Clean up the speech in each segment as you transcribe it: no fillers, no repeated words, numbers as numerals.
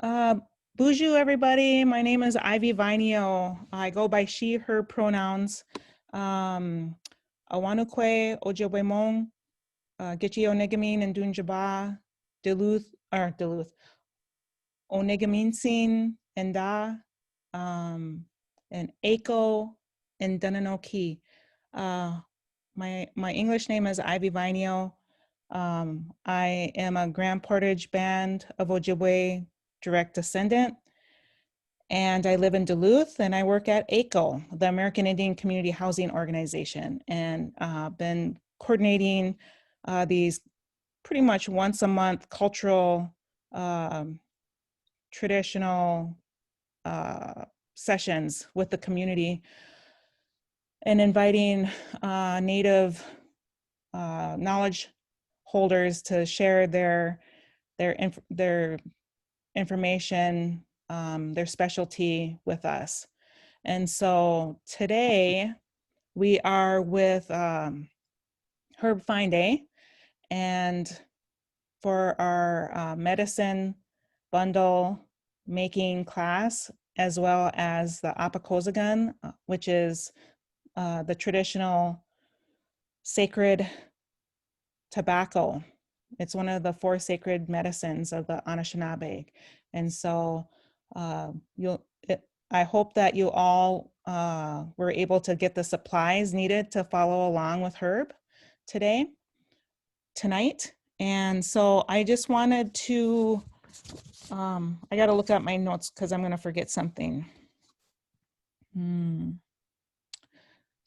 Uh, Bonjour, everybody. My name is Ivy Vineo. I go by she, her pronouns. Awanukwe, Ojibwe Mong, Gitchi Onegamin and Dunjaba, Duluth, Onegaminsin and Da, and AICHO and Dunanoki. My English name is Ivy Vineo. I am a Grand Portage Band of Ojibwe direct descendant, and I live in Duluth, and I work at AICHO, the American Indian Community Housing Organization, and been coordinating these pretty much once a month cultural, traditional sessions with the community, and inviting Native knowledge holders to share their information, their specialty with us. And so today we are with Herb Fineday, and for our medicine bundle making class, as well as the Apaakozigan, which is the traditional sacred tobacco. It's one of the 4 sacred medicines of the Anishinaabe. And so I hope that you all were able to get the supplies needed to follow along with Herb tonight. And so I just wanted to, I got to look at my notes because I'm going to forget something.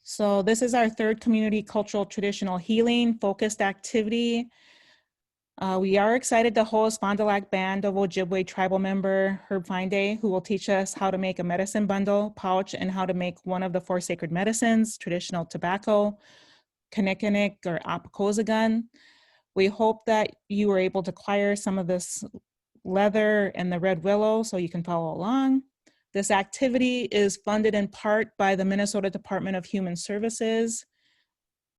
So this is our 3rd community cultural traditional healing focused activity. We are excited to host Fond du Lac Band of Ojibwe tribal member Herb Fineday, who will teach us how to make a medicine bundle pouch and how to make one of the 4 sacred medicines, traditional tobacco, Kinnikinnick or Apaakozigan. We hope that you were able to acquire some of this leather and the red willow so you can follow along. This activity is funded in part by the Minnesota Department of Human Services,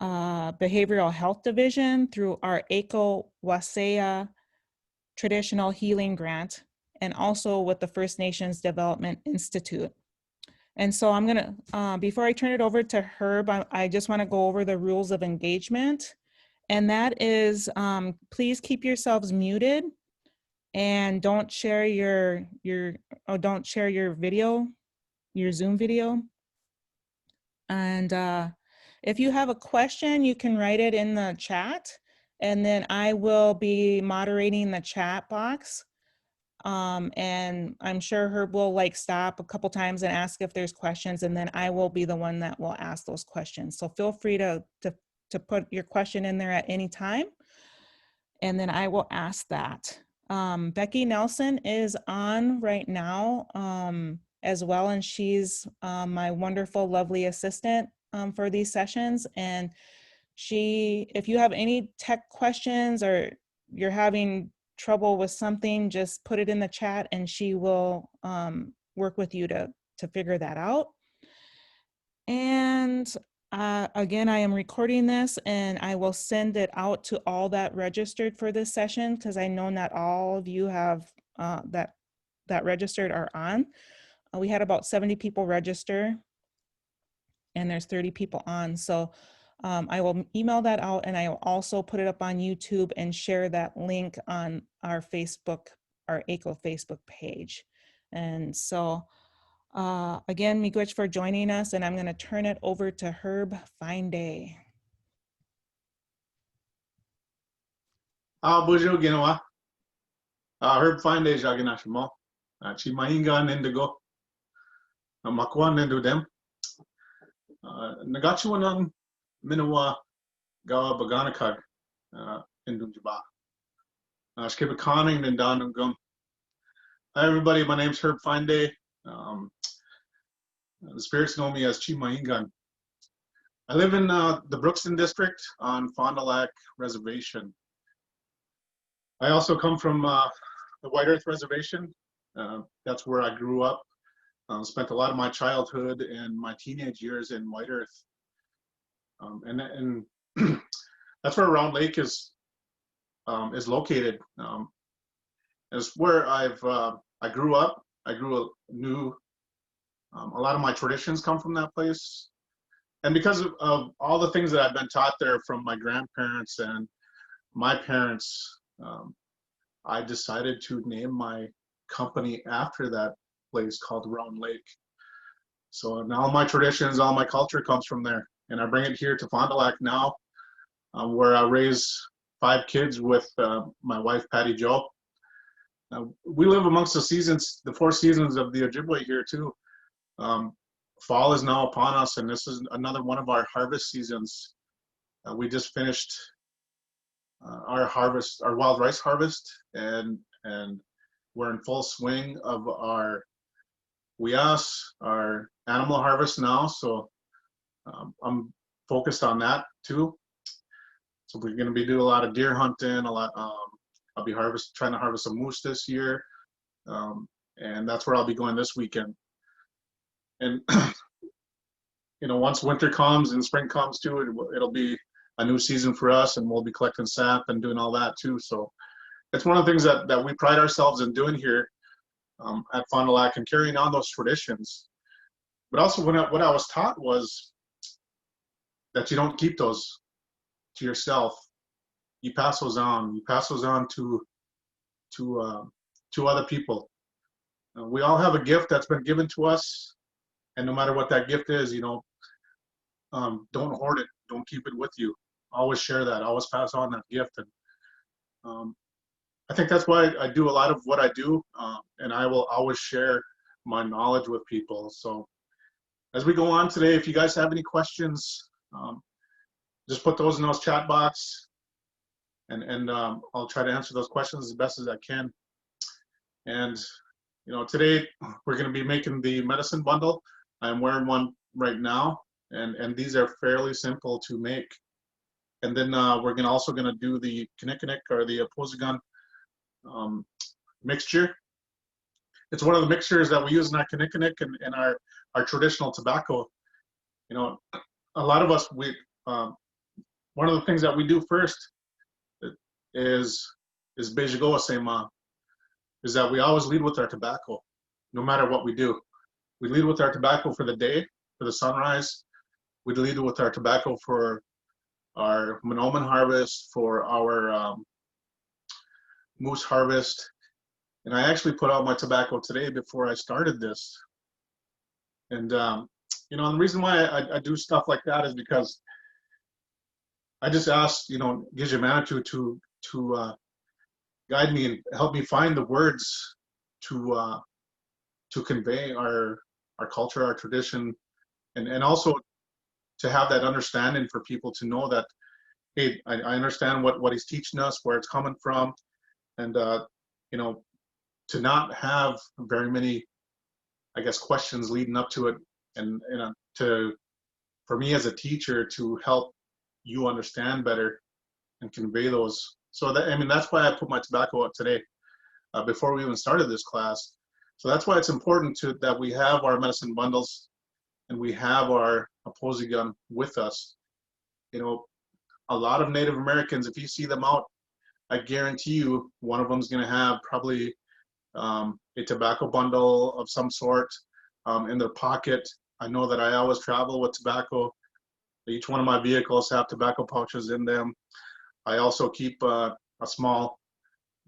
Behavioral Health Division through our AICHO Wasea Traditional Healing Grant, and also with the First Nations Development Institute. And so I'm gonna, before I turn it over to Herb, I just wanna go over the rules of engagement. And that is, please keep yourselves muted and don't share your video, your Zoom video. And if you have a question, you can write it in the chat, and then I will be moderating the chat box. And I'm sure Herb will stop a couple times and ask if there's questions, and then I will be the one that will ask those questions. So feel free to put your question in there at any time, and then I will ask that. Becky Nelson is on right now as well, and she's my wonderful, lovely assistant for these sessions. And if you have any tech questions or you're having trouble with something, just put it in the chat and she will work with you to figure that out. And again, I am recording this and I will send it out to all that registered for this session, because I know not all of you have that registered are on. We had about 70 people register and there's 30 people on. So I will email that out, and I will also put it up on YouTube and share that link on our Facebook, our AICHO Facebook page. And so again, miigwech for joining us, and I'm going to turn it over to Herb Fineday. Bonjour, Genoa. Herb Fineday, Jaganashimo. Chimainga Nendigo. Makwan Nendu Dem. Nagachuanang Minawa Gawa Baganakag Indunjaba. Skibakaning Nendanungum. Hi, everybody. My name's Herb Fineday. The spirits know me as Chimaingan. I live in the Brookston district on Fond du Lac Reservation. I also come from the White Earth Reservation. That's where I grew up. Spent a lot of my childhood and my teenage years in White Earth. And that's where Round Lake is located. Is where I've I grew up. Knew a lot of my traditions come from that place. And because of all the things that I've been taught there from my grandparents and my parents, I decided to name my company after that place called Round Lake. So now all my traditions, all my culture comes from there. And I bring it here to Fond du Lac now, where I raise 5 kids with my wife, Patty Jo. We live amongst the seasons, the 4 seasons of the Ojibwe here too. Fall is now upon us, and this is another one of our harvest seasons. We just finished our harvest, our wild rice harvest, and we're in full swing of our our animal harvest now. So I'm focused on that too. So we're going to be doing a lot of deer hunting, I'll be trying to harvest a moose this year, and that's where I'll be going this weekend. And you know, once winter comes and spring comes too, it'll be a new season for us, and we'll be collecting sap and doing all that too. So it's one of the things that we pride ourselves in doing here at Fond du Lac, and carrying on those traditions. But also what I was taught was that you don't keep those to yourself. You pass those on. You pass those on to other people. We all have a gift that's been given to us, and no matter what that gift is, you know, don't hoard it. Don't keep it with you. Always share that. Always pass on that gift. And I think that's why I do a lot of what I do, and I will always share my knowledge with people. So as we go on today, if you guys have any questions, just put those in those chat box, and I'll try to answer those questions as best as I can. And you know, today we're going to be making the medicine bundle. I'm wearing one right now, and these are fairly simple to make. And then we're also going to do the kinnikinnick, or the Apaakozigan mixture. It's one of the mixtures that we use in our kinnikinnick and our traditional tobacco. You know, a lot of us, one of the things that we do first is Bezhigo Asemaa, is that we always lead with our tobacco, no matter what we do. We lead with our tobacco for the day, for the sunrise. We lead with our tobacco for our monoman harvest, for our moose harvest. And I actually put out my tobacco today before I started this. And you know, and the reason why I do stuff like that is because I just asked, you know, Gizha Manitou to guide me and help me find the words to convey our culture, our tradition, and also to have that understanding for people to know that, hey, I understand what he's teaching us, where it's coming from, and you know, to not have very many, I guess, questions leading up to it, and for me as a teacher to help you understand better and convey those. So that, I mean, that's why I put my tobacco out today before we even started this class. So that's why it's important that we have our medicine bundles and we have our Apaakozigan with us. You know, a lot of Native Americans, if you see them out, I guarantee you one of them is going to have probably a tobacco bundle of some sort in their pocket. I know that I always travel with tobacco. Each one of my vehicles have tobacco pouches in them. I also keep a small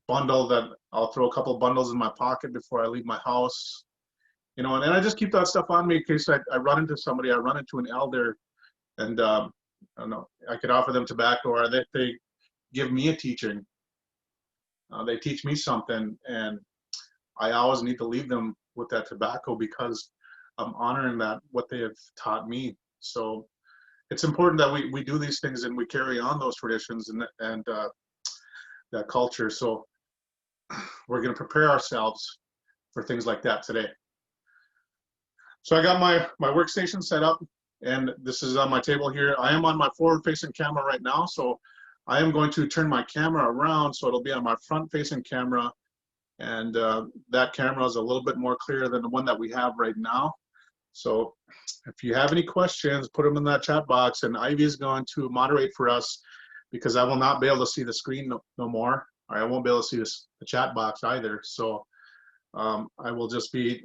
bundle that I'll throw a couple of bundles in my pocket before I leave my house. You know, and I just keep that stuff on me in case I run into somebody, I run into an elder, and I don't know, I could offer them tobacco, or they give me a teaching. They teach me something, and I always need to leave them with that tobacco because I'm honoring what they have taught me. So it's important that we do these things and we carry on those traditions and that culture. So we're going to prepare ourselves for things like that today. So I got my workstation set up, and this is on my table here. I am on my forward-facing camera right now, so I am going to turn my camera around so it'll be on my front-facing camera, and that camera is a little bit more clear than the one that we have right now. So if you have any questions, put them in that chat box, and Ivy is going to moderate for us because I will not be able to see the screen no more, or I won't be able to see the chat box either. So I will just be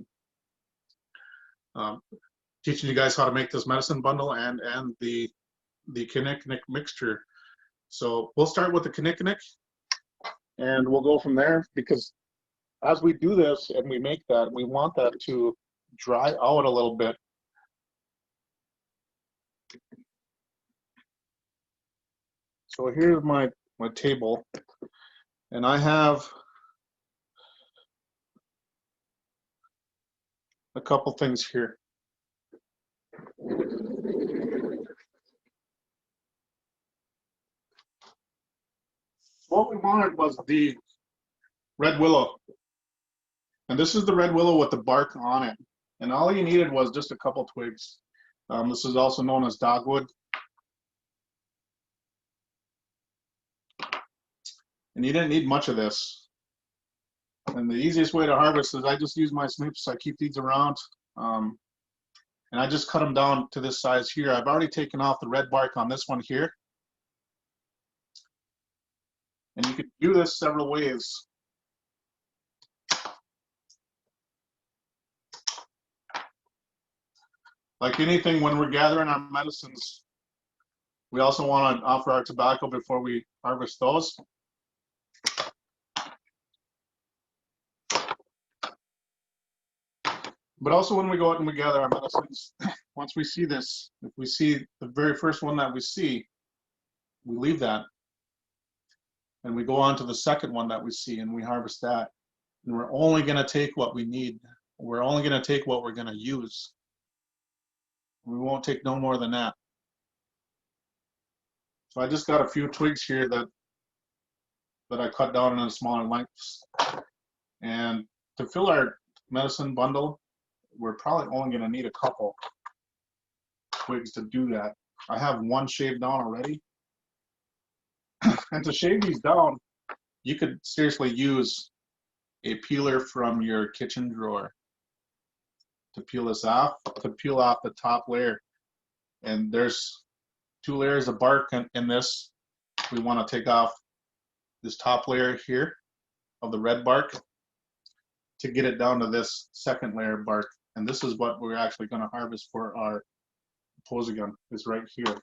teaching you guys how to make this medicine bundle and the kinnikinnick mixture. So we'll start with the kinnikinnick, and we'll go from there, because as we do this and we make that, we want that to dry out a little bit. So here's my table, and I have a couple things here. What we wanted was the red willow, and this is the red willow with the bark on it, and all you needed was just a couple twigs. This is also known as dogwood, and you didn't need much of this. And the easiest way to harvest is I just use my snips. I keep these around, and I just cut them down to this size here. I've already taken off the red bark on this one here, and you could do this several ways. Like anything, when we're gathering our medicines, we also want to offer our tobacco before we harvest those. But also when we go out and we gather our medicines, once we see this, if we see the very first one that we see, we leave that. And we go on to the second one that we see and we harvest that. And we're only going to take what we need. We're only going to take what we're going to use. We won't take no more than that. So I just got a few twigs here that I cut down in smaller lengths. And to fill our medicine bundle, we're probably only going to need a couple twigs to do that. I have one shaved down already. And to shave these down, you could seriously use a peeler from your kitchen drawer to peel this off, to peel off the top layer. And there's 2 layers of bark in this. We want to take off this top layer here of the red bark to get it down to this second layer of bark. And this is what we're actually going to harvest for our Apaakozigan, is right here.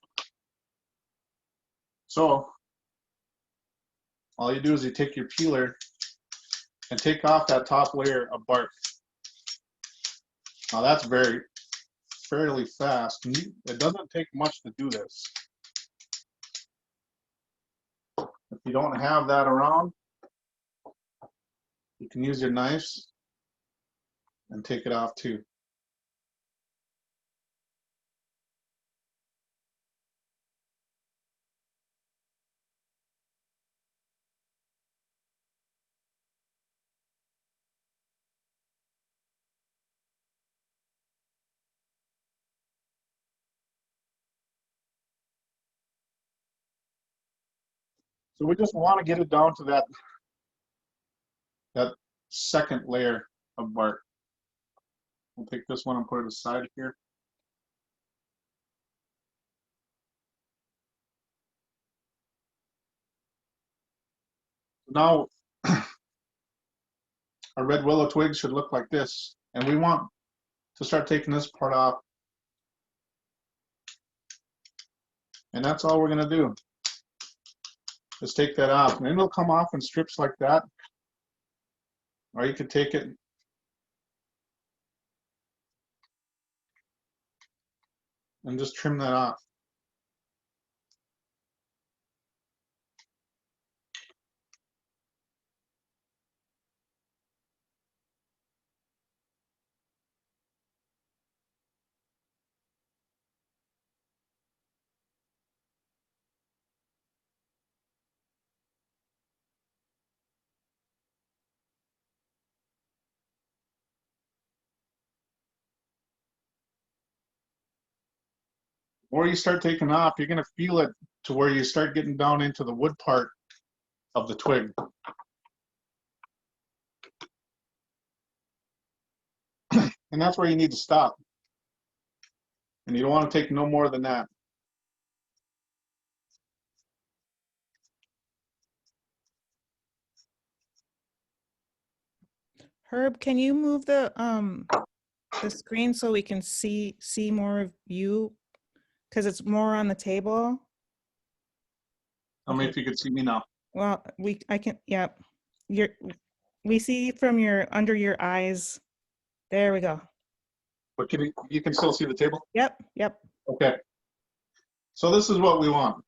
So all you do is you take your peeler and take off that top layer of bark. Now that's fairly fast. It doesn't take much to do this. If you don't have that around, you can use your knives and take it off too. So we just want to get it down to that second layer of bark. We'll take this one and put it aside here. Now our red willow twig should look like this, and we want to start taking this part off. And that's all we're going to do. Just take that off, and it'll come off in strips like that. Or you could take it and just trim that off. The more you start taking off, you're going to feel it to where you start getting down into the wood part of the twig. And that's where you need to stop. And you don't want to take no more than that. Herb, can you move the screen so we can see more of you? Because it's more on the table. Tell me if you could see me now. Well, I can, yep. We see from under your eyes. There we go. But you can still see the table? Yep, yep. Okay. So this is what we want.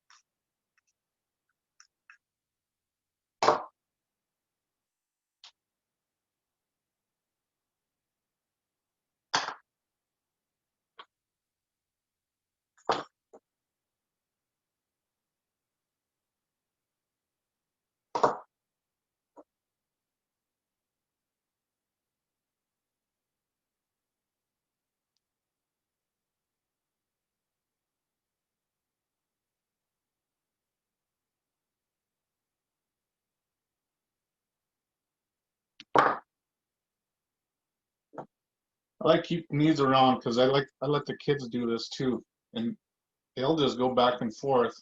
I like keeping these around because I let the kids do this too, and they'll just go back and forth,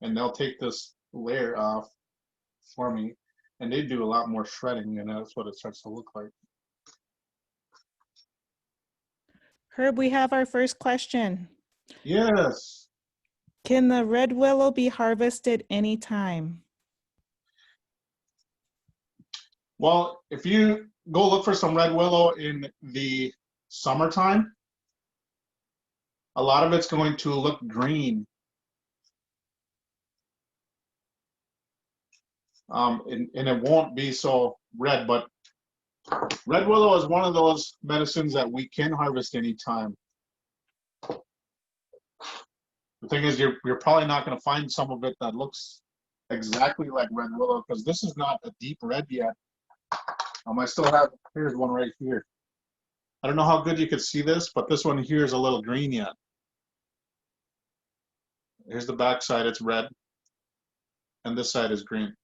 and they'll take this layer off for me, and they do a lot more shredding, and that's what it starts to look like. Herb, we have our first question. Yes. Can the red willow be harvested anytime? Well, if you go look for some red willow in the summertime, a lot of it's going to look green. And it won't be so red, but red willow is one of those medicines that we can harvest anytime. The thing is, you're probably not going to find some of it that looks exactly like red willow because this is not a deep red yet. I still have, here's one right here. I don't know how good you could see this, but this one here is a little green yet. Here's the back side, it's red, and this side is green.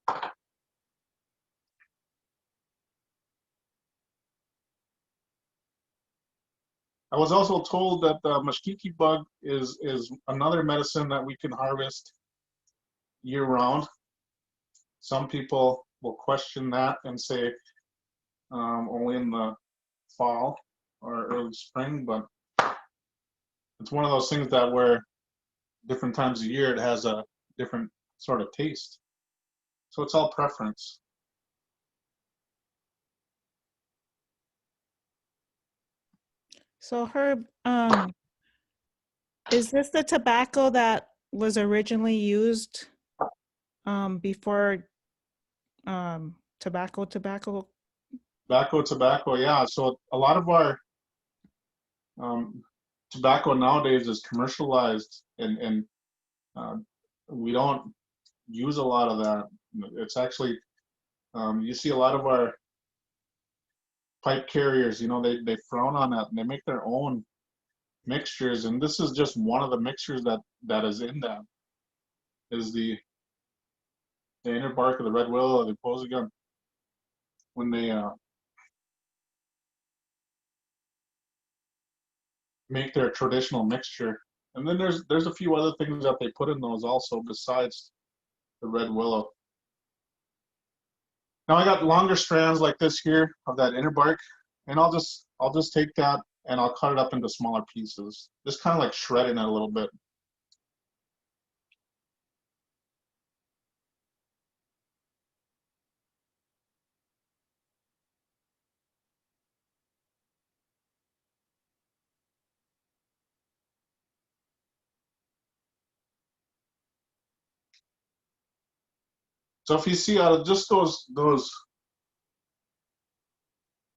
I was also told that the mashkiki bug is another medicine that we can harvest year round. Some people will question that and say only in the fall or early spring, but it's one of those things that where different times of year it has a different sort of taste. So it's all preference. So Herb, is this the tobacco that was originally used before tobacco? Tobacco, yeah. So a lot of our tobacco nowadays is commercialized, and we don't use a lot of that. It's actually, you see a lot of our pipe carriers, you know, they frown on that and they make their own mixtures, and this is just one of the mixtures that is in that, is the inner bark of the red willow or the Apaakozigan. When they make their traditional mixture. And then there's a few other things that they put in those also besides the red willow. Now I got longer strands like this here of that inner bark, and I'll just take that and I'll cut it up into smaller pieces. Just kind of like shredding it a little bit. So if you see out of just those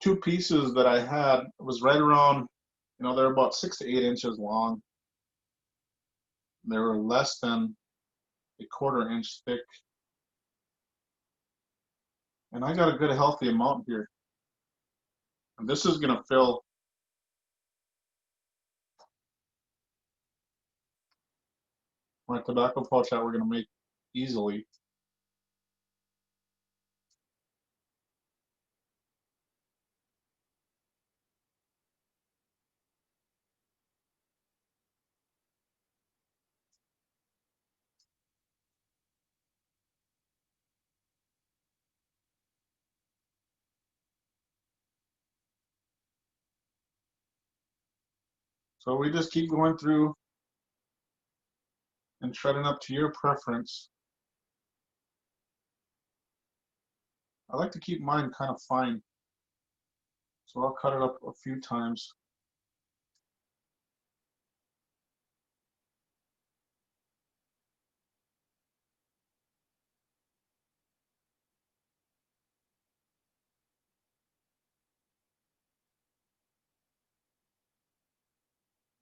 two pieces that I had, it was right around, you know, they're about 6 to 8 inches long. They were less than a 1/4 inch thick. And I got a good healthy amount here. And this is gonna fill my tobacco pouch that we're gonna make easily. So we just keep going through and shredding up to your preference. I like to keep mine kind of fine, so I'll cut it up a few times.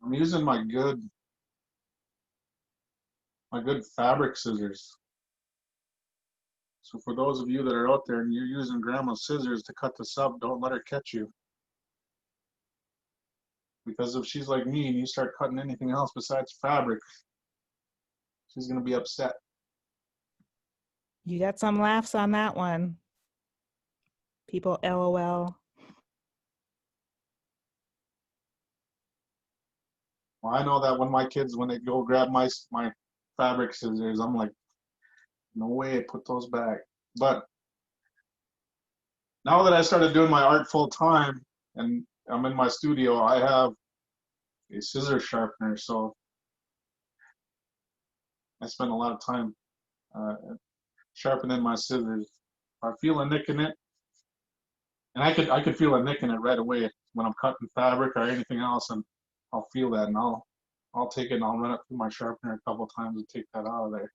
I'm using my good fabric scissors. So for those of you that are out there and you're using grandma's scissors to cut this up, don't let her catch you. Because if she's like me and you start cutting anything else besides fabric, she's gonna be upset. You got some laughs on that one. People LOL. Well, I know that when my kids, when they go grab my fabric scissors, I'm like, no way, put those back. But now that I started doing my art full time and I'm in my studio, I have a scissor sharpener, so I spend a lot of time sharpening my scissors. If I feel a nick in it, and I could feel a nick in it right away when I'm cutting fabric or anything else, and I'll feel that, and I'll take it and I'll run it through my sharpener a couple times and take that out of there.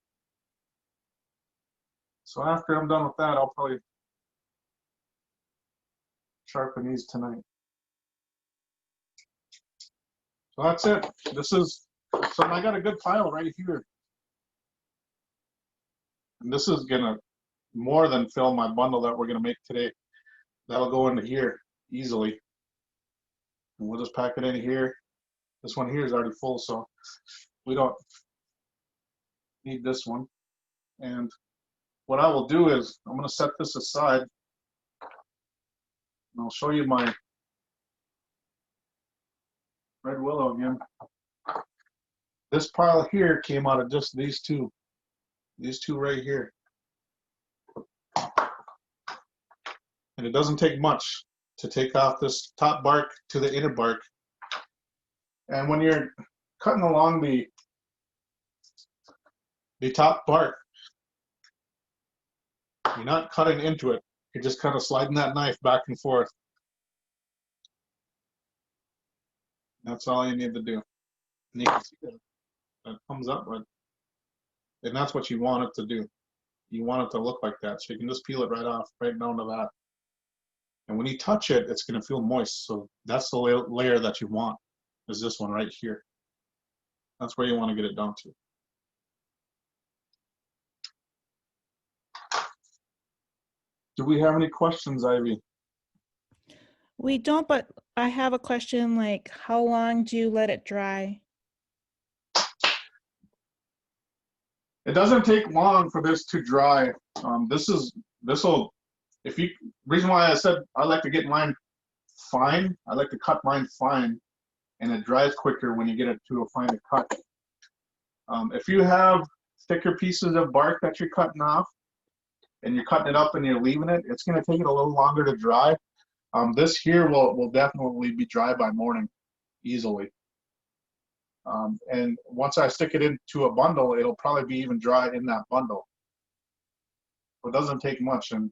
So after I'm done with that, I'll probably sharpen these tonight. So that's it. So I got a good pile right here. And this is gonna more than fill my bundle that we're gonna make today. That'll go into here easily. And we'll just pack it in here. This one here is already full, so we don't need this one. And what I will do is I'm gonna set this aside. And I'll show you my red willow again. This pile here came out of just these two right here. And it doesn't take much to take off this top bark to the inner bark. And when you're cutting along the top bark, you're not cutting into it. You're just kind of sliding that knife back and forth. That's all you need to do. And you can see that comes up, and that's what you want it to do. You want it to look like that, so you can just peel it right off, right down to that. And when you touch it, it's going to feel moist. So that's the layer that you want, is this one right here. That's where you want to get it down to. Do we have any questions, Ivy? We don't, but I have a question, like, how long do you let it dry? It doesn't take long for this to dry. Reason why I said I like to get mine fine, I like to cut mine fine, and it dries quicker when you get it to a finer cut. If you have thicker pieces of bark that you're cutting off, and you're cutting it up and you're leaving it, it's going to take it a little longer to dry. This here will definitely be dry by morning, easily. And once I stick it into a bundle, it'll probably be even dry in that bundle. So it doesn't take much, and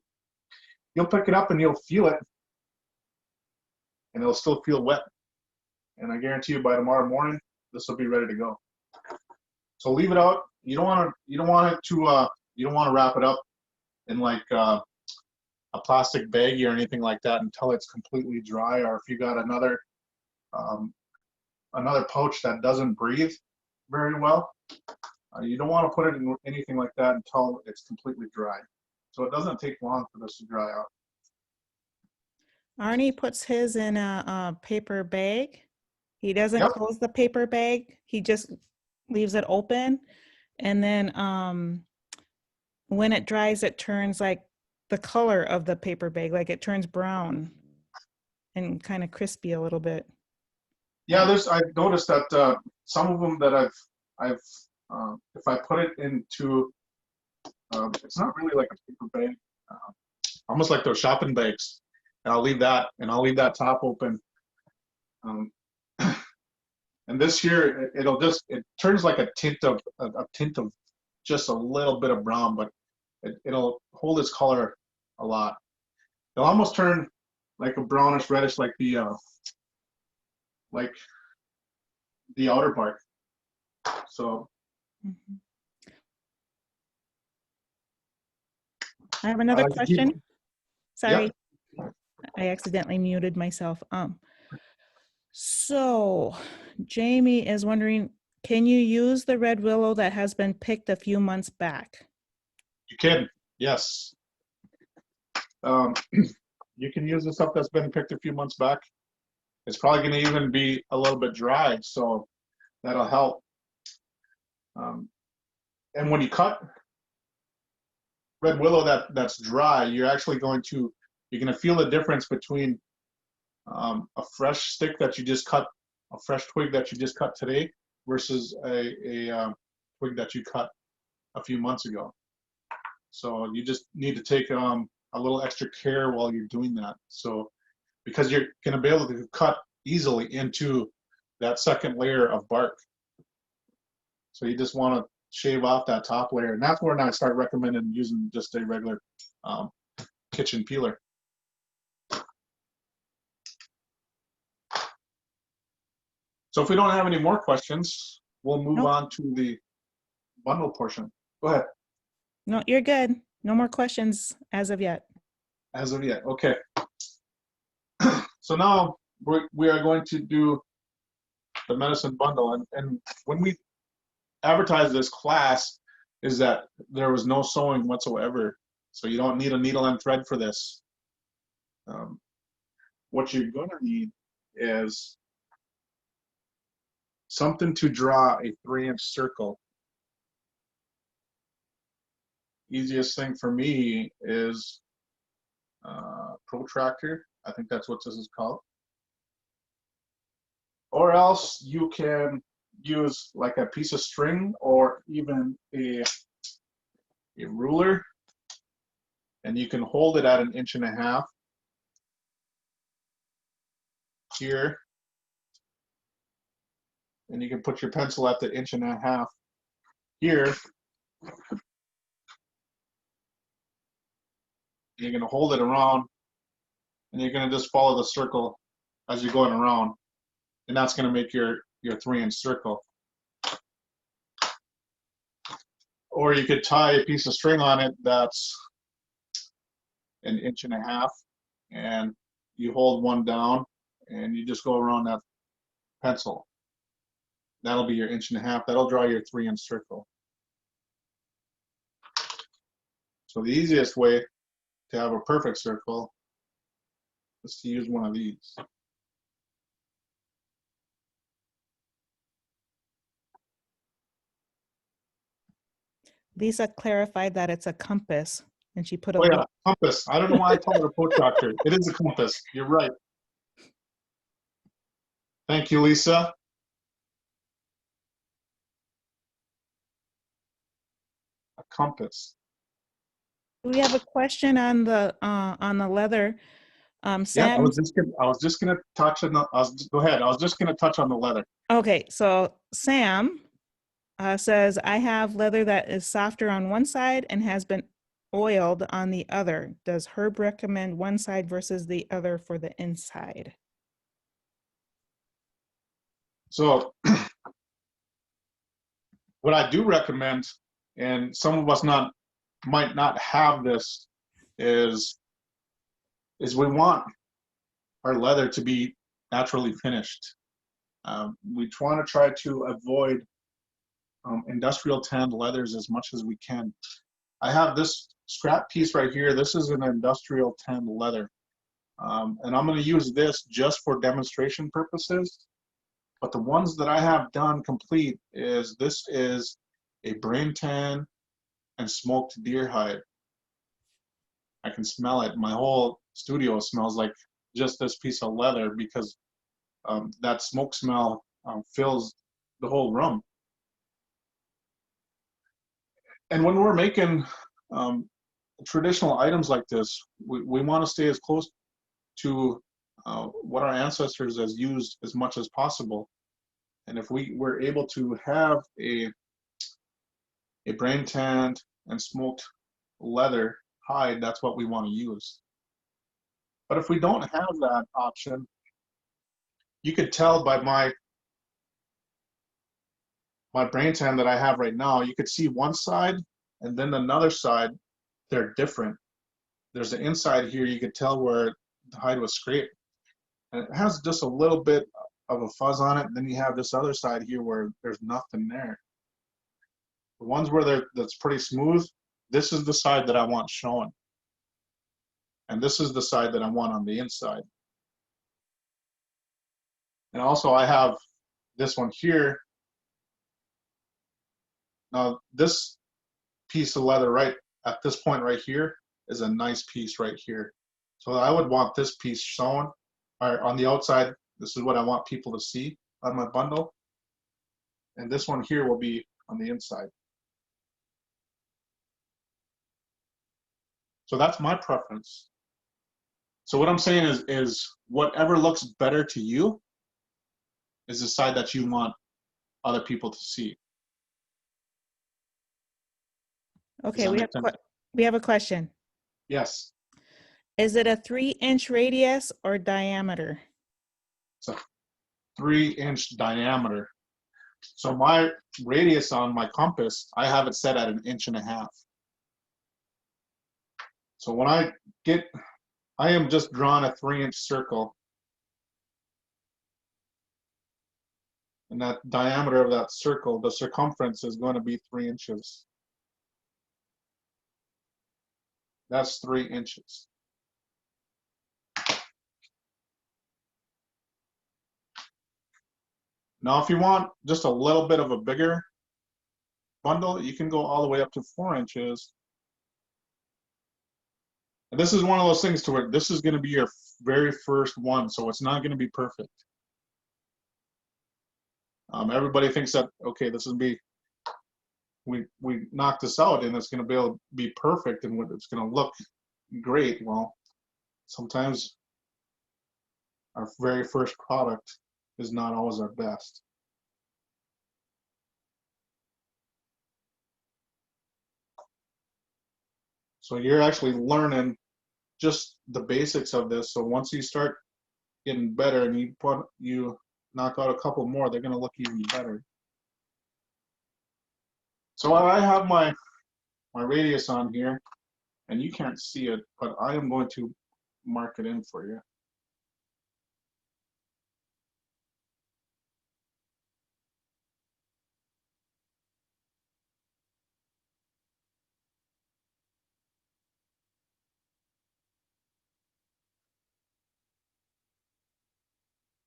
you'll pick it up and you'll feel it, and it'll still feel wet. And I guarantee you by tomorrow morning, this will be ready to go. So leave it out. You don't want to wrap it up in like a plastic baggie or anything like that until it's completely dry, or if you got another pouch that doesn't breathe very well, you don't want to put it in anything like that until it's completely dry. So it doesn't take long for this to dry out. Arnie puts his in a paper bag. He doesn't close the paper bag. He just leaves it open. And then when it dries, it turns like the color of the paper bag, like it turns brown and kind of crispy a little bit. Yeah, I've noticed that some of them that I've if I put it into, it's not really like a paper bag, almost like those shopping bags, and I'll leave that top open, and And this year, it turns like a tint of just a little bit of brown, but it'll hold its color a lot. It'll almost turn like a brownish reddish, like the outer bark. So I have another like to keep- question. Sorry, Yep. I accidentally muted myself. So Jamie is wondering, can you use the red willow that has been picked a few months back? You can, yes. You can use the stuff that's been picked a few months back. It's probably going to even be a little bit dry, so that'll help. And when you cut red willow that's dry, you're going to feel the difference between a fresh stick that you just cut, a fresh twig that you just cut today versus a twig that you cut a few months ago. So you just need to take a little extra care while you're doing that. So because you're going to be able to cut easily into that second layer of bark. So you just want to shave off that top layer. And that's when I start recommending using just a regular kitchen peeler. So if we don't have any more questions, we'll move on to the bundle portion. Go ahead. No, you're good. No more questions as of yet. As of yet, okay. So now we are going to do the medicine bundle. And when we advertised this class, is that there was no sewing whatsoever. So you don't need a needle and thread for this. What you're gonna need is something to draw a 3-inch circle. Easiest thing for me is protractor. I think that's what this is called. Or else you can use like a piece of string or even a ruler, and you can hold it at 1.5 inches here, and you can put your pencil at the 1.5 inches here. You're going to hold it around, and you're going to just follow the circle as you're going around, and that's going to make your 3-inch circle. Or you could tie a piece of string on it that's 1.5 inches, and you hold one down, and you just go around that pencil. That'll be your 1.5 inches. That'll draw your 3-inch circle. So the easiest way to have a perfect circle is to use one of these. Lisa clarified that it's a compass, and she put a Oh yeah, compass. I don't know why I call it a protractor. It is a compass. You're right. Thank you, Lisa. A compass. We have a question on the leather. Yeah, Sam. I was just gonna touch on the. Go ahead. I was just gonna touch on the leather. Okay, so Sam says, I have leather that is softer on one side and has been oiled on the other. Does Herb recommend one side versus the other for the inside? So what I do recommend, and some of us might not have this, is we want our leather to be naturally finished. We want to try to avoid industrial tanned leathers as much as we can. I have this scrap piece right here. This is an industrial tanned leather. And I'm going to use this just for demonstration purposes. But the ones that I have done complete is this is a brain tan and smoked deer hide. I can smell it. My whole studio smells like just this piece of leather because that smoke smell fills the whole room. And when we're making traditional items like this, we want to stay as close to what our ancestors has used as much as possible. And if we were able to have a brain tanned and smoked leather hide, that's what we want to use. But if we don't have that option, you could tell by my brain tan that I have right now, you could see one side and then another side, they're different. There's an inside here, you could tell where the hide was scraped. And it has just a little bit of a fuzz on it. Then you have this other side here where there's nothing there. The ones where that's pretty smooth, this is the side that I want showing. And this is the side that I want on the inside. And also I have this one here. Now this piece of leather right at this point right here is a nice piece right here. So I would want this piece shown, or on the outside, this is what I want people to see on my bundle. And this one here will be on the inside. So that's my preference. So what I'm saying is whatever looks better to you is the side that you want other people to see. Okay, we have a question. Yes. Is it a 3-inch radius or diameter? It's a 3-inch diameter. So my radius on my compass, I have it set at 1.5 inches. So when I am just drawing a 3-inch circle. And that diameter of that circle, the circumference is going to be 3 inches. That's 3 inches. Now, if you want just a little bit of a bigger bundle, you can go all the way up to 4 inches. And this is one of those things to where this is going to be your very first one, so it's not going to be perfect. Everybody thinks that, okay, this will be, we knock this out and it's going to be able to be perfect and it's going to look great. Well, sometimes our very first product is not always our best. So you're actually learning just the basics of this. So once you start getting better and you knock out a couple more, they're going to look even better. So I have my radius on here, and you can't see it, but I am going to mark it in for you.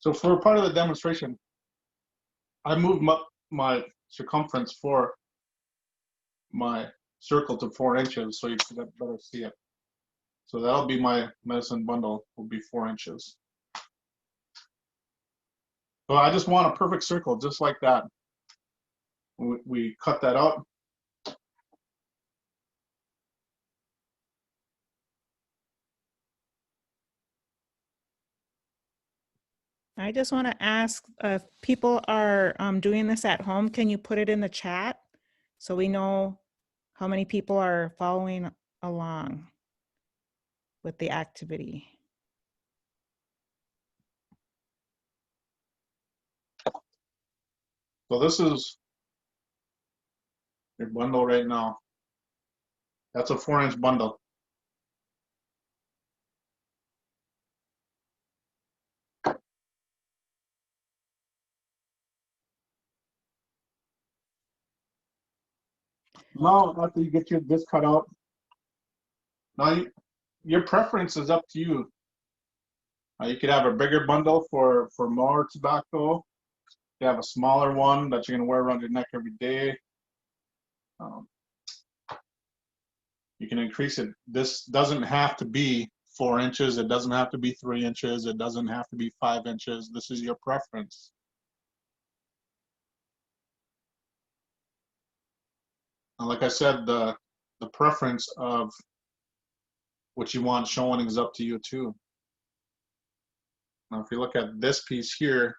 So for part of the demonstration, I moved my circumference for my circle to 4 inches so you can better see it. So that'll be my medicine bundle, will be 4 inches. So I just want a perfect circle, just like that. We cut that out. I just want to ask if people are doing this at home, can you put it in the chat so we know how many people are following along with the activity? So this is your bundle right now. That's a 4-inch bundle. Now, after you get this cut out, now your preference is up to you. You could have a bigger bundle for more tobacco. You have a smaller one that you're going to wear around your neck every day. You can increase it. This doesn't have to be 4 inches. It doesn't have to be 3 inches. It doesn't have to be 5 inches. This is your preference. And like I said, the preference of what you want showing is up to you too. Now, if you look at this piece here,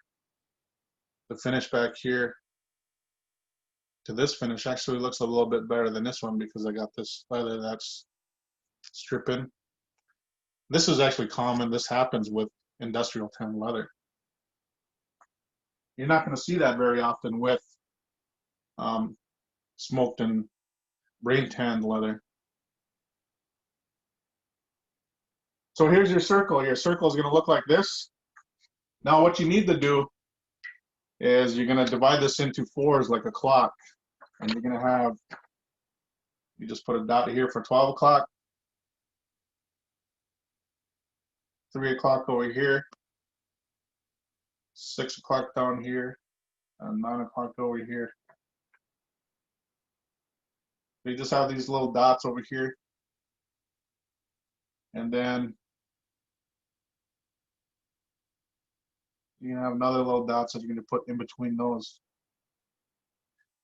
the finish back here to this finish actually looks a little bit better than this one because I got this leather that's stripping. This is actually common. This happens with industrial tan leather. You're not going to see that very often with smoked and brain tanned leather. So here's your circle. Your circle is going to look like this. Now what you need to do is you're going to divide this into fours like a clock. And you're going to have, you just put a dot here for 12 o'clock, 3 o'clock over here, 6 o'clock down here, and 9 o'clock over here. So you just have these little dots over here. And then you have another little dots that you're going to put in between those.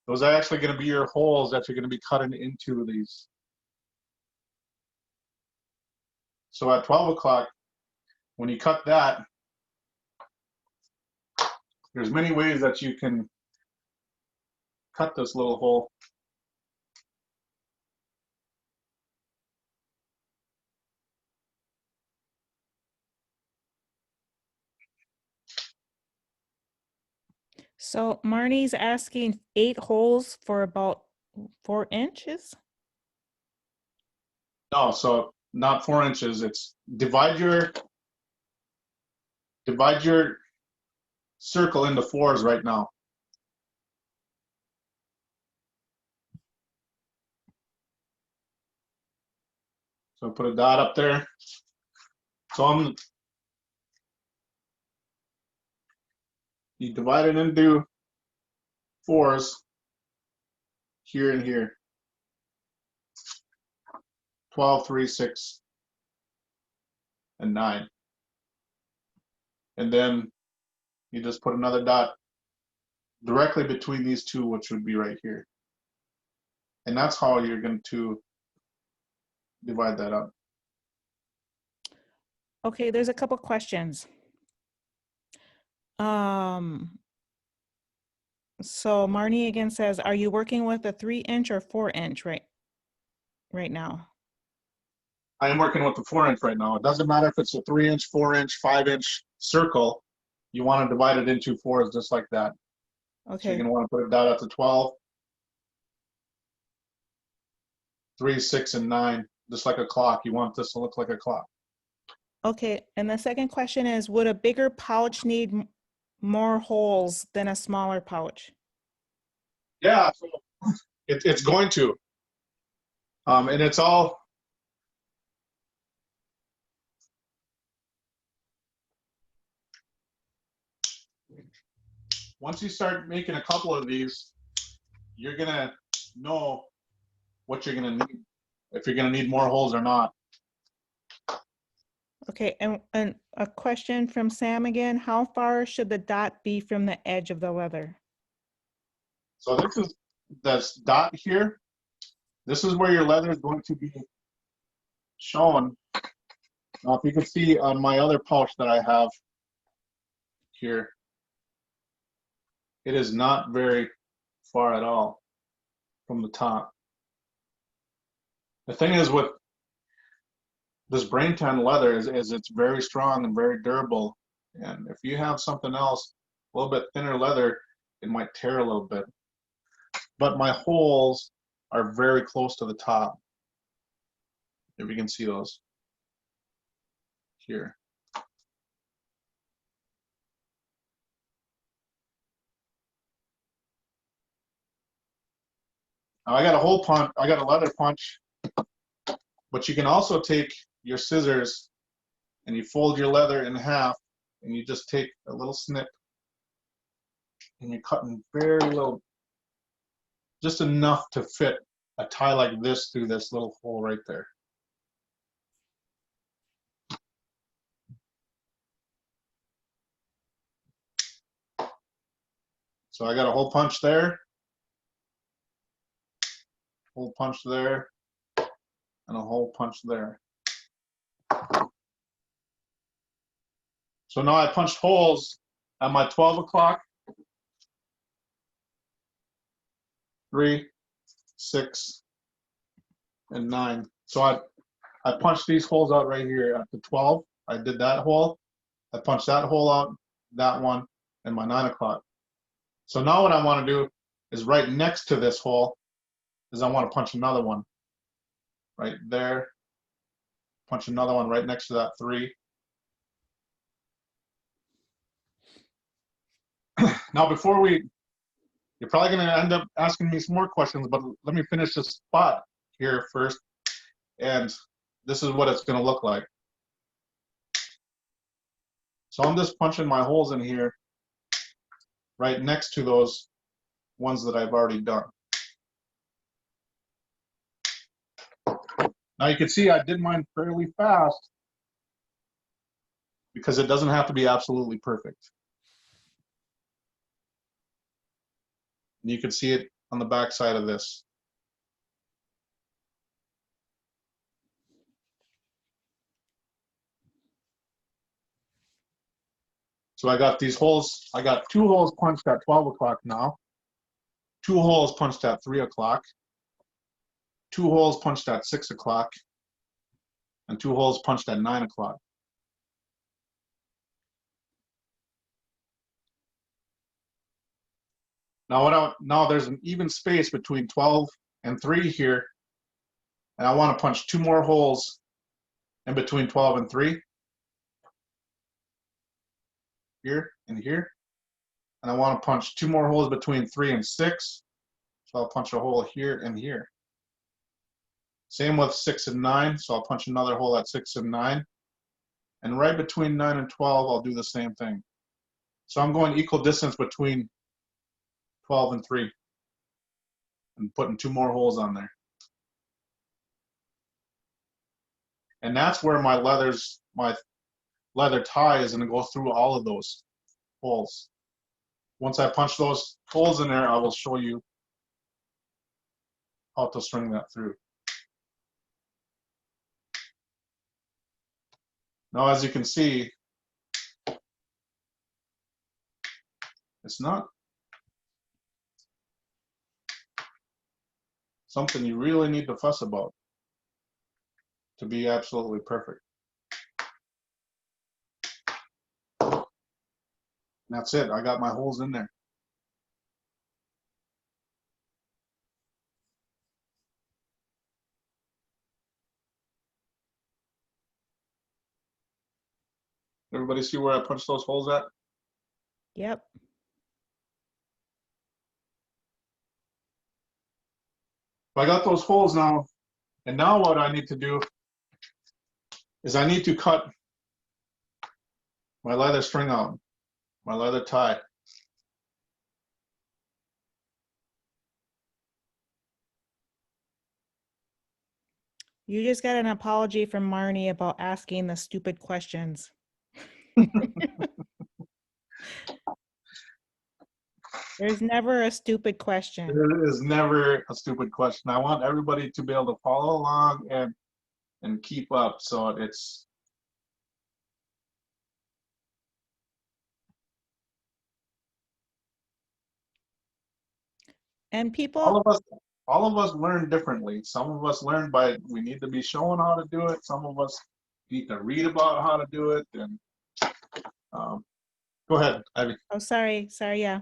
Those are actually going to be your holes that you're going to be cutting into these. So at 12 o'clock, when you cut that, there's many ways that you can cut this little hole. So Marnie's asking 8 holes for about 4 inches. No, so not 4 inches. It's divide your circle into fours right now. So put a dot up there. So you divide it into fours here and here. 12, 3, 6, and 9. And then you just put another dot directly between these two, which would be right here. And that's how you're going to divide that up. Okay, there's a couple questions. So Marnie again says, are you working with a 3-inch or 4-inch right now? I am working with the 4-inch right now. It doesn't matter if it's a 3-inch, 4-inch, 5-inch circle. You want to divide it into fours just like that. Okay. So you're going to want to put a dot at the 12, 3, 6, and 9, just like a clock. You want this to look like a clock. Okay, and the second question is, would a bigger pouch need more holes than a smaller pouch? Yeah, so it's going to. And it's all, once you start making a couple of these, you're going to know what you're going to need, if you're going to need more holes or not. Okay, and a question from Sam again, how far should the dot be from the edge of the leather? So this dot here, this is where your leather is going to be shown. Now, if you can see on my other pouch that I have here, it is not very far at all from the top. The thing is with this brain tan leather is it's very strong and very durable. And if you have something else, a little bit thinner leather, it might tear a little bit. But my holes are very close to the top. If you can see those here. Now I got a hole punch, I got a leather punch, but you can also take your scissors and you fold your leather in half and you just take a little snip and you're cutting very little, just enough to fit a tie like this through this little hole right there. So I got a hole punch there, hole punch there, and a hole punch there. So now I punched holes at my 12 o'clock, 3, 6, and 9. So I punched these holes out right here at the 12. I did that hole. I punched that hole out, that one, and my 9 o'clock. So now what I want to do is right next to this hole is I want to punch another one right there. Punch another one right next to that 3. Now you're probably going to end up asking me some more questions, but let me finish this spot here first. And this is what it's going to look like. So I'm just punching my holes in here right next to those ones that I've already done. Now you can see I did mine fairly fast because it doesn't have to be absolutely perfect. And you can see it on the back side of this. So I got these holes, I got 2 holes punched at 12 o'clock now, 2 holes punched at 3 o'clock, 2 holes punched at 6 o'clock, and 2 holes punched at 9 o'clock. Now there's an even space between 12 and 3 here, and I want to punch 2 more holes in between 12 and 3. Here and here. And I want to punch 2 more holes between 3 and 6. So I'll punch a hole here and here. Same with 6 and 9. So I'll punch another hole at 6 and 9. And right between 9 and 12, I'll do the same thing. So I'm going equal distance between 12 and 3. And putting 2 more holes on there. And that's where my leather tie is going to go through all of those holes. Once I punch those holes in there, I will show you how to string that through. Now, as you can see, it's not something you really need to fuss about to be absolutely perfect. And that's it. I got my holes in there. Everybody see where I punched those holes at? Yep. I got those holes now, and now what I need to do is I need to cut my leather string out, my leather tie. You just got an apology from Marnie about asking the stupid questions. There's never a stupid question. There is never a stupid question. I want everybody to be able to follow along and keep up. So it's And people, all of us learn differently. Some of us learn by we need to be shown how to do it. Some of us need to read about how to do it. And go ahead, Ivy. oh, sorry, yeah.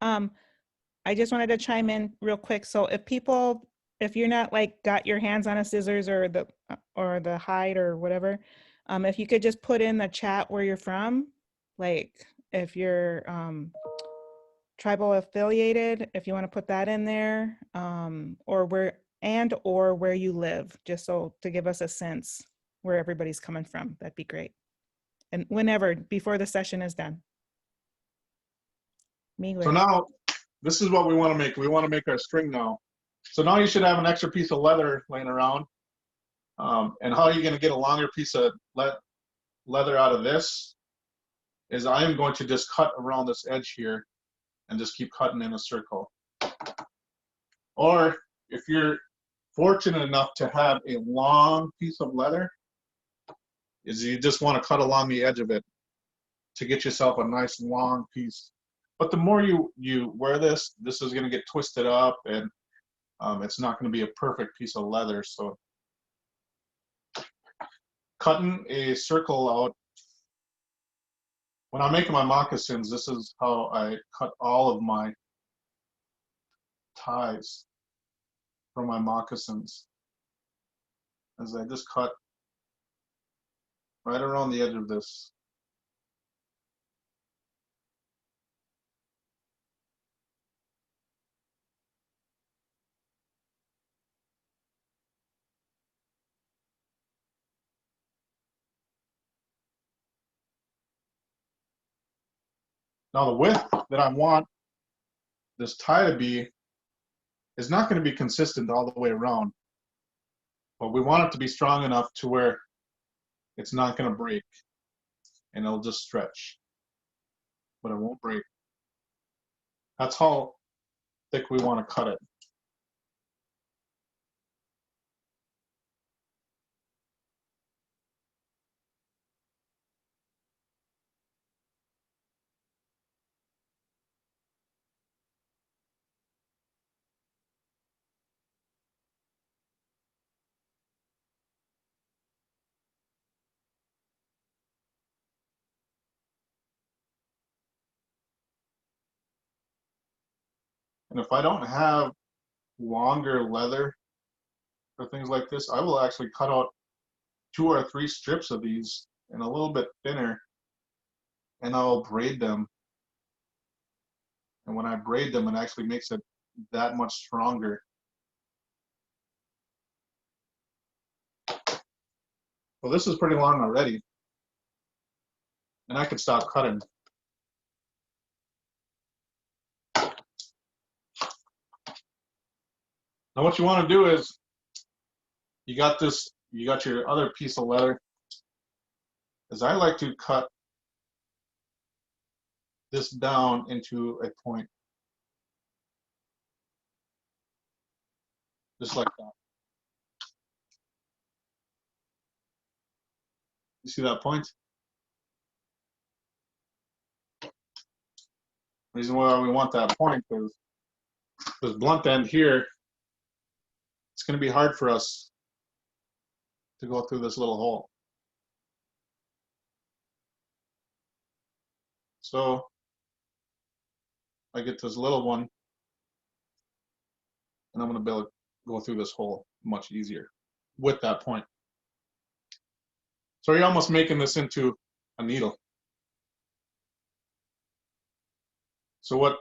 I just wanted to chime in real quick. So if you're not like got your hands on a scissors or the hide or whatever, if you could just put in the chat where you're from, like if you're tribal affiliated, if you want to put that in there, or where you live, just so to give us a sense where everybody's coming from, that'd be great. And whenever, before the session is done. So now, this is what we want to make. We want to make our string now. So now you should have an extra piece of leather laying around. And how you're going to get a longer piece of leather out of this is I am going to just cut around this edge here and just keep cutting in a circle. Or if you're fortunate enough to have a long piece of leather, is you just want to cut along the edge of it to get yourself a nice long piece But the more you wear this is going to get twisted up, and it's not going to be a perfect piece of leather. So cutting a circle out, when I'm making my moccasins, this is how I cut all of my ties for my moccasins, as I just cut right around the edge of this. Now the width that I want this tie to be is not going to be consistent all the way around, but we want it to be strong enough to where it's not going to break, and it'll just stretch, but it won't break. That's how thick we want to cut it. And if I don't have longer leather for things like this, I will actually cut out 2 or 3 strips of these and a little bit thinner, and I'll braid them. And when I braid them, it actually makes it that much stronger. Well, this is pretty long already, and I could stop cutting. Now what you want to do is, you got your other piece of leather, is I like to cut this down into a point, just like that. You see that point? Reason why we want that point is this blunt end here, it's going to be hard for us to go through this little hole. So I get this little one, and I'm going to be able to go through this hole much easier with that point. So you're almost making this into a needle. So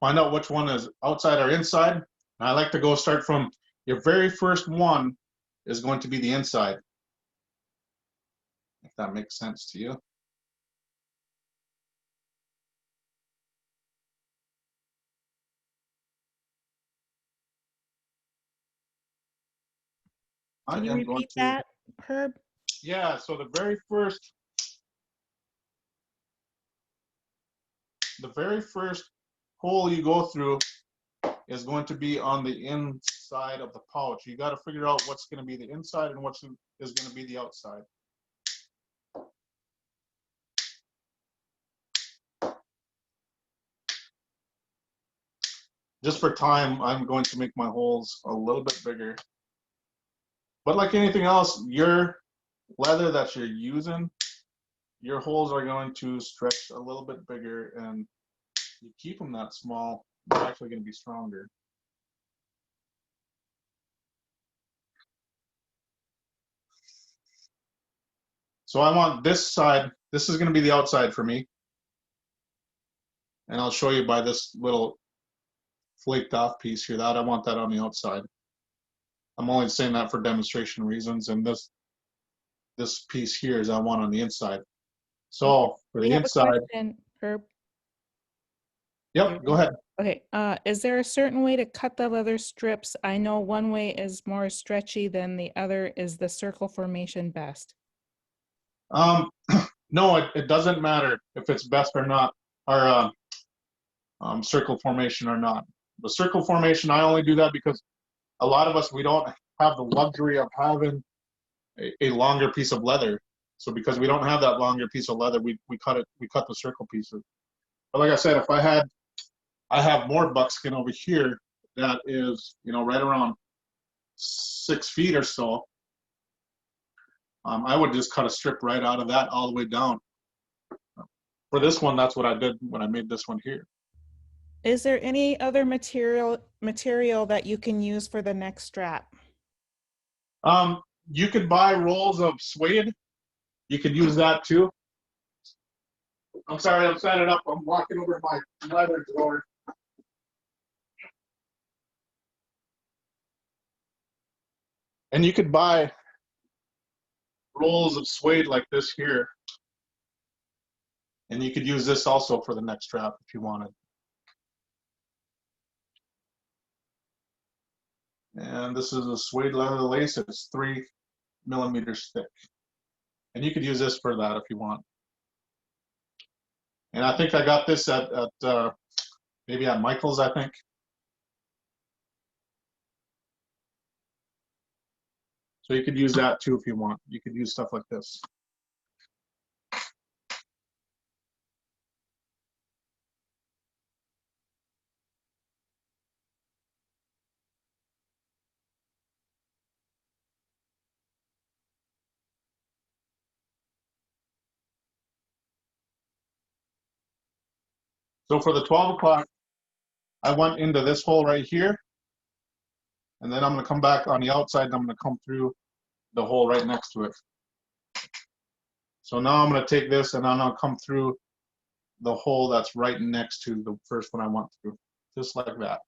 find out which one is outside or inside. And I like to start from your very first one is going to be the inside, if that makes sense to you. Can you repeat that, Herb? Yeah, so the very first hole you go through is going to be on the inside of the pouch. You got to figure out what's going to be the inside and what is going to be the outside. Just for time, I'm going to make my holes a little bit bigger. But like anything else, your leather that you're using, your holes are going to stretch a little bit bigger, and you keep them that small, they're actually going to be stronger. So I want this side, this is going to be the outside for me. And I'll show you by this little flaked off piece here that I want that on the outside. I'm only saying that for demonstration reasons, and this piece here is I want on the inside. So for the inside, Herb. Yep, go ahead. Okay, is there a certain way to cut the leather strips? I know one way is more stretchy than the other. Is the circle formation best? No, it doesn't matter if it's best or not, or circle formation or not. The circle formation, I only do that because a lot of us, we don't have the luxury of having a longer piece of leather. So because we don't have that longer piece of leather, we cut the circle pieces. But like I said, if I have more buckskin over here that is, right around 6 feet or so. I would just cut a strip right out of that all the way down. For this one, that's what I did when I made this one here. Is there any other material that you can use for the next strap? You could buy rolls of suede. You could use that too. I'm sorry, I'm setting up. I'm walking over my leather drawer. And you could buy rolls of suede like this here. And you could use this also for the neck strap if you wanted. And this is a suede leather lace. It's 3 millimeters thick. And you could use this for that if you want. And I think I got this at maybe at Michael's, I think. So you could use that too if you want. You could use stuff like this. So for the 12 o'clock, I went into this hole right here. And then I'm going to come back on the outside and I'm going to come through the hole right next to it. So now I'm going to take this and I'm going to come through the hole that's right next to the first one I went through, just like that.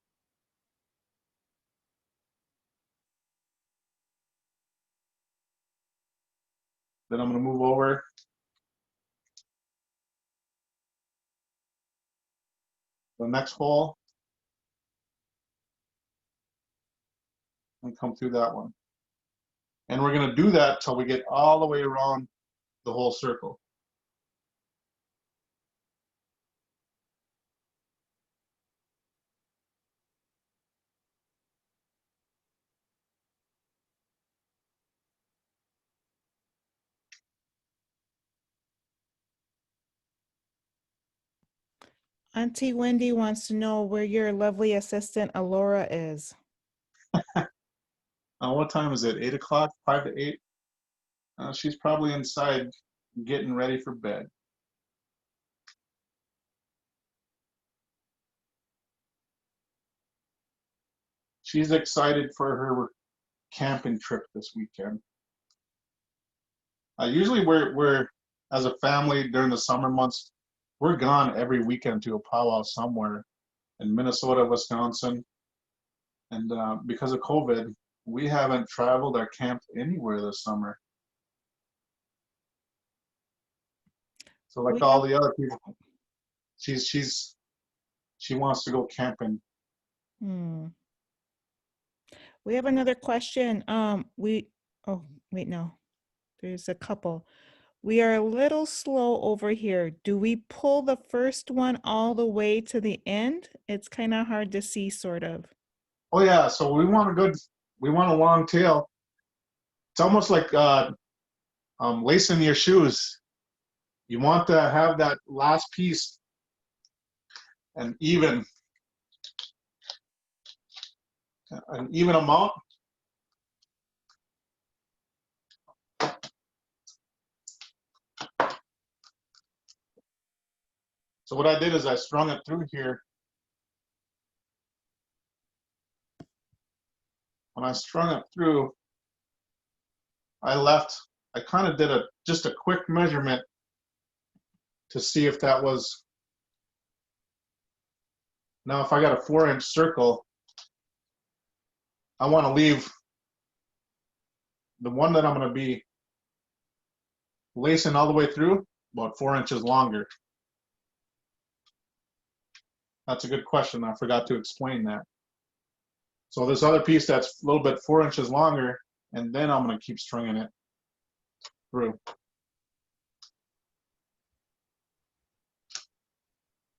Then I'm going to move over. The next hole and come through that one. And we're going to do that till we get all the way around the whole circle. Auntie Wendy wants to know where your lovely assistant Alora is. What time is it? 8 o'clock? 5 to 8? She's probably inside getting ready for bed. She's excited for her camping trip this weekend. Usually we're as a family during the summer months, we're gone every weekend to a powwow somewhere in Minnesota, Wisconsin. And because of COVID, we haven't traveled or camped anywhere this summer. So like all the other people, she wants to go camping. We have another question. Oh wait, no, there's a couple. We are a little slow over here. Do we pull the first one all the way to the end? It's kind of hard to see, sort of. Oh yeah, so we want a long tail. It's almost like lacing your shoes. You want to have that last piece an even amount. So what I did is I strung it through here. When I strung it through, I kind of did just a quick measurement to see if that was. Now if I got a 4-inch circle, I want to leave the one that I'm going to be lacing all the way through about 4 inches longer. That's a good question. I forgot to explain that. So this other piece that's a little bit 4 inches longer, and then I'm going to keep stringing it through.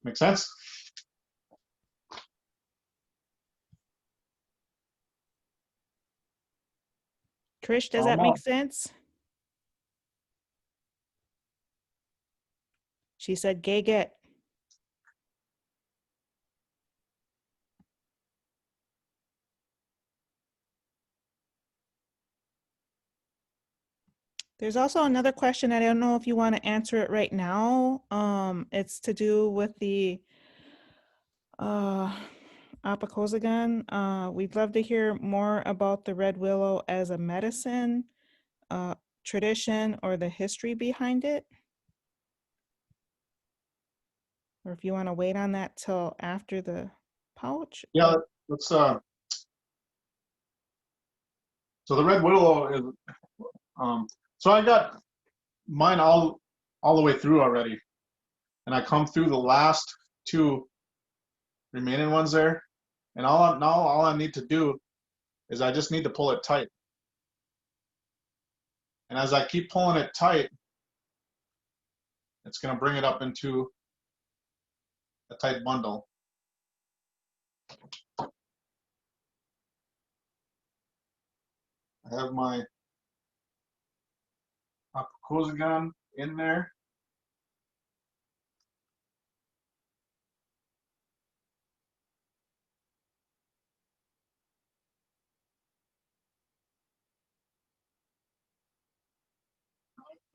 Make sense? Trish, does that make sense? She said, "Gay get." There's also another question. I don't know if you want to answer it right now. It's to do with the Apaakozigan. We'd love to hear more about the red willow as a medicine, tradition, or the history behind it. Or if you want to wait on that till after the pouch. Yeah, let's so the red willow is so I got mine all the way through already, and I come through the last two remaining ones there, and all I need to do is I just need to pull it tight, and as I keep pulling it tight, it's going to bring it up into a tight bundle. I have my Apaakozigan in there.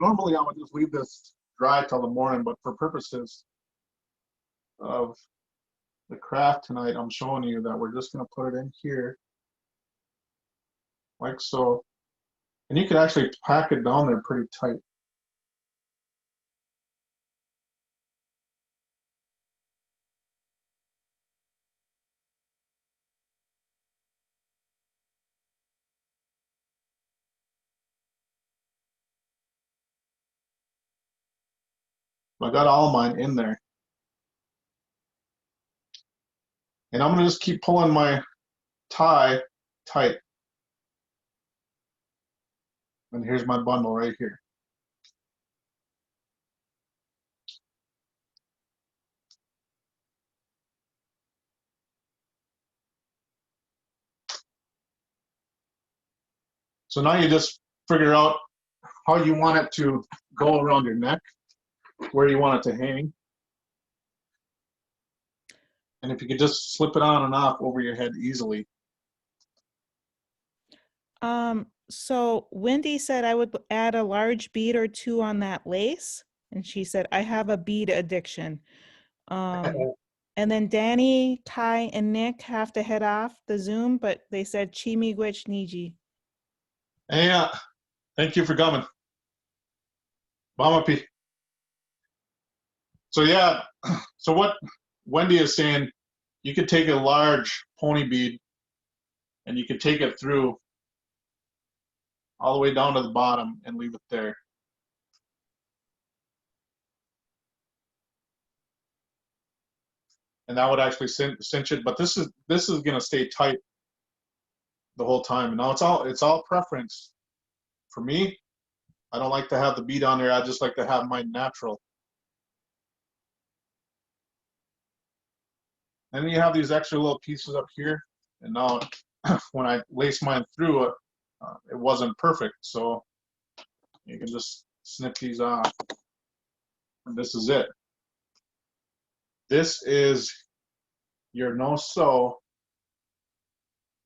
Normally I would just leave this dry till the morning, but for purposes of the craft tonight, I'm showing you that we're just going to put it in here like so. And you can actually pack it down there pretty tight. I got all mine in there. And I'm going to just keep pulling my tie tight. And here's my bundle right here. So now you just figure out how you want it to go around your neck, where you want it to hang. And if you could just slip it on and off over your head easily. So Wendy said I would add a large bead or two on that lace. And she said, I have a bead addiction. And then Danny, Ty, and Nick have to head off the Zoom, but they said Chimigwich Niji. Yeah, thank you for coming. Bamapi. So yeah, so what Wendy is saying, you could take a large pony bead and you could take it through all the way down to the bottom and leave it there. And that would actually cinch it, but this is going to stay tight the whole time. Now it's all preference. For me, I don't like to have the bead on there. I just like to have mine natural. And then you have these extra little pieces up here. And now when I lace mine through it, it wasn't perfect. So you can just snip these off. And this is it. This is your no-sew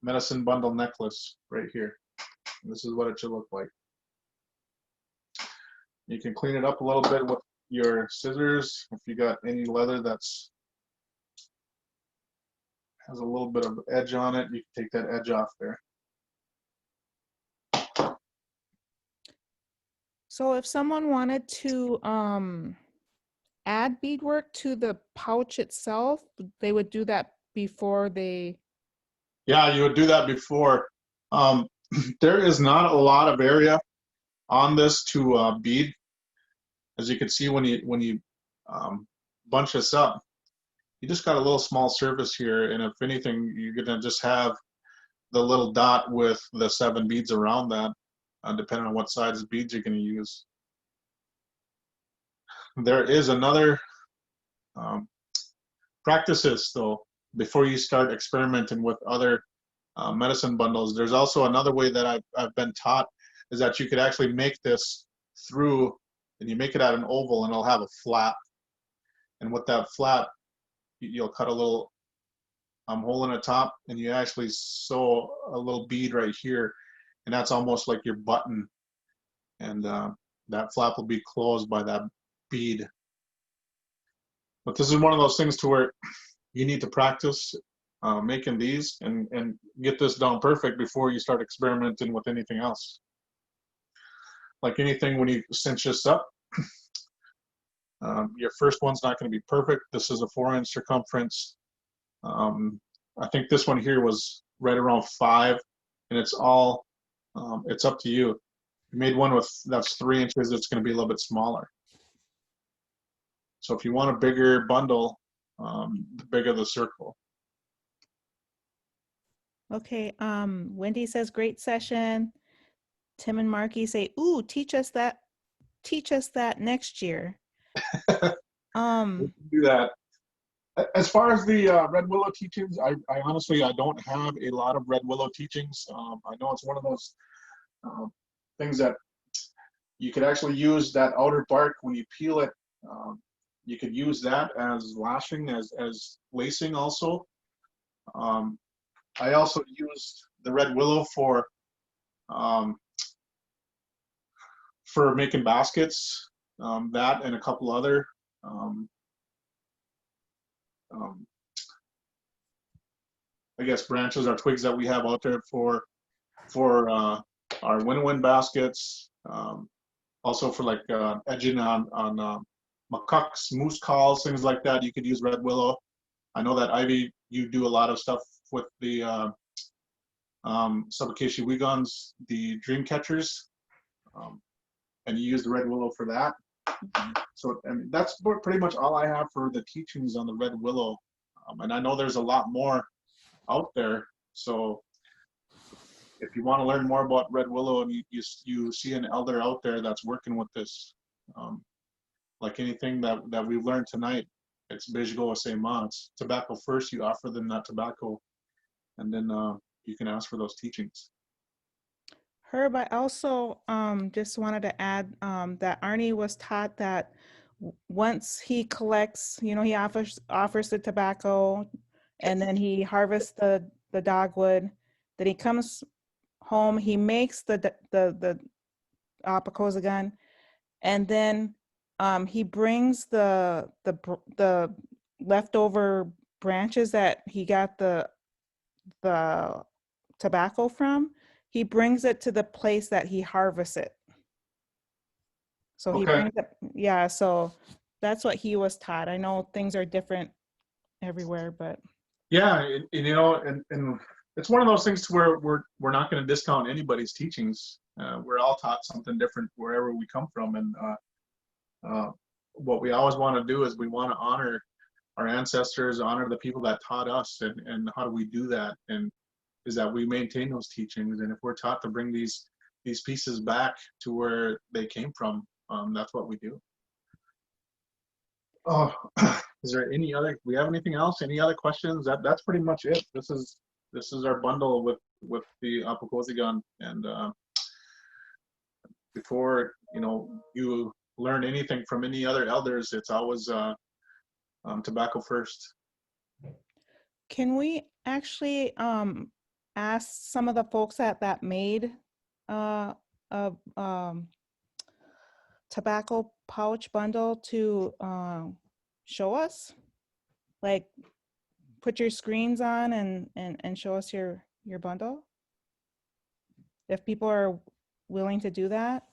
medicine bundle necklace right here. And this is what it should look like. You can clean it up a little bit with your scissors. If you got any leather that's has a little bit of edge on it, you can take that edge off there. So if someone wanted to add beadwork to the pouch itself, they would do that before they... Yeah, you would do that before. There is not a lot of area on this to bead. As you can see when you bunch this up, you just got a little small surface here, and if anything, you're gonna just have the little dot with the 7 beads around that, depending on what size beads you're gonna use. There is another practices though before you start experimenting with other medicine bundles. There's also another way that I've been taught is that you could actually make this through, and you make it at an oval, and it'll have a flap. And with that flap, you'll cut a little hole in the top, and you actually sew a little bead right here, and that's almost like your button. and that flap will be closed by that bead. But this is one of those things to where you need to practice making these and get this down perfect before you start experimenting with anything else. Like anything, when you cinch this up, your first one's not going to be perfect. This is a 4-inch circumference. I think this one here was right around 5, and it's all, it's up to you. If you made one that's 3 inches, it's going to be a little bit smaller. So if you want a bigger bundle, the bigger the circle. Okay, Wendy says, great session. Tim and Marky say, ooh, teach us that next year. Do that. As far as the Red Willow teachings, I honestly, I don't have a lot of Red Willow teachings. I know it's one of those things that you could actually use that outer bark when you peel it. You could use that as lashing, as lacing also. I also used the Red Willow for making baskets, that and a couple other I guess branches or twigs that we have out there for our win-win baskets, also for like edging on macaques, moose calls, things like that. You could use Red Willow. I know that Ivy, you do a lot of stuff with the Apaakozigan, the dream catchers, and you use the Red Willow for that. So, and that's pretty much all I have for the teachings on the Red Willow. And I know there's a lot more out there. So if you want to learn more about Red Willow and you see an elder out there that's working with this, like anything that we've learned tonight, it's Bezhigo Asemaa. It's tobacco first. You offer them that tobacco, and then you can ask for those teachings. Herb, I also just wanted to add that Arnie was taught that once he collects, he offers the tobacco, and then he harvests the dogwood. Then he comes home, he makes the Apaakozigan, and then he brings the leftover branches that he got the tobacco from. He brings it to the place that he harvests it. So he brings it, yeah, so that's what he was taught. I know things are different everywhere, but. Yeah, and it's one of those things to where we're not going to discount anybody's teachings. We're all taught something different wherever we come from. And what we always want to do is we want to honor our ancestors, honor the people that taught us. And how do we do that? And is that we maintain those teachings. And if we're taught to bring these pieces back to where they came from, that's what we do. Oh, is there any other? We have anything else? Any other questions? That's pretty much it. This is our bundle with the Apaakozigan. And before you learn anything from any other elders, it's always tobacco first. Can we actually ask some of the folks that made a tobacco pouch bundle to show us? Like, put your screens on and show us your bundle? If people are willing to do that.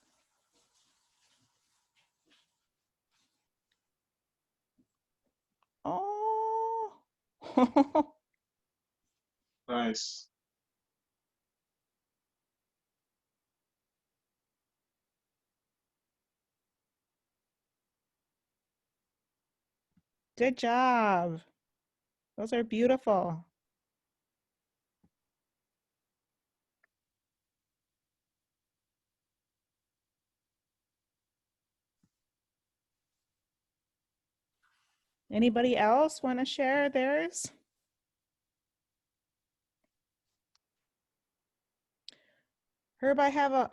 Oh. Nice. Good job. Those are beautiful. Anybody else want to share theirs? Herb, I have a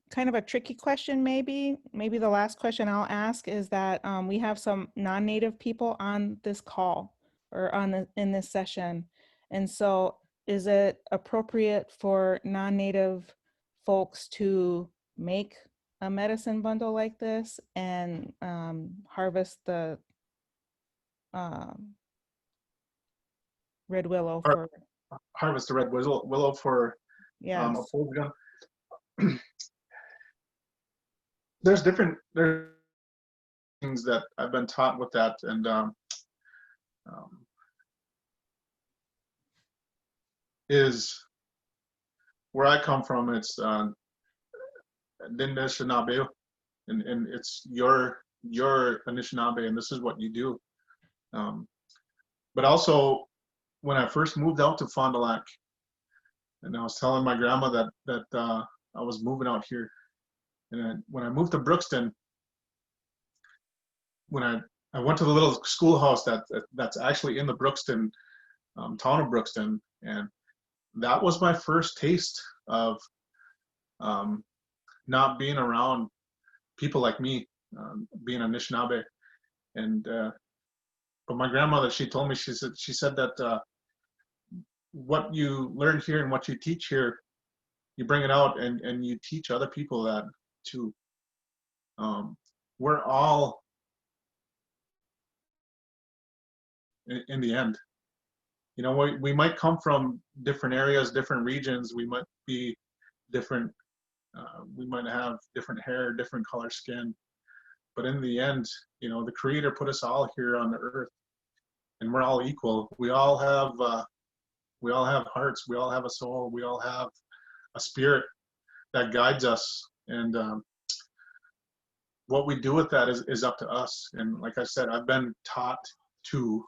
kind of a tricky question. Maybe the last question I'll ask is that we have some non-native people on this call or in this session, and so is it appropriate for non-native folks to make a medicine bundle like this and harvest the red willow Har- for, Harvest the red willow for yes. Apaakozigan. There's things that I've been taught with that, and is where I come from. It's Anishinaabe, and it's your Anishinaabe, and this is what you do. But also, when I first moved out to Fond du Lac, and I was telling my grandma that I was moving out here, and when I moved to Brookston, when I went to the little schoolhouse that's actually in the Brookston town of Brookston, and that was my first taste of not being around people like me, being Anishinaabe. And but my grandmother, she told me, she said that what you learn here and what you teach here, you bring it out and you teach other people that too. We're all, in the end, you know, we might come from different areas, different regions. We might be different. We might have different hair, different color skin. But in the end, you know, the Creator put us all here on the earth, and we're all equal. We all have hearts. We all have a soul. We all have a spirit that guides us. And what we do with that is up to us. And like I said, I've been taught to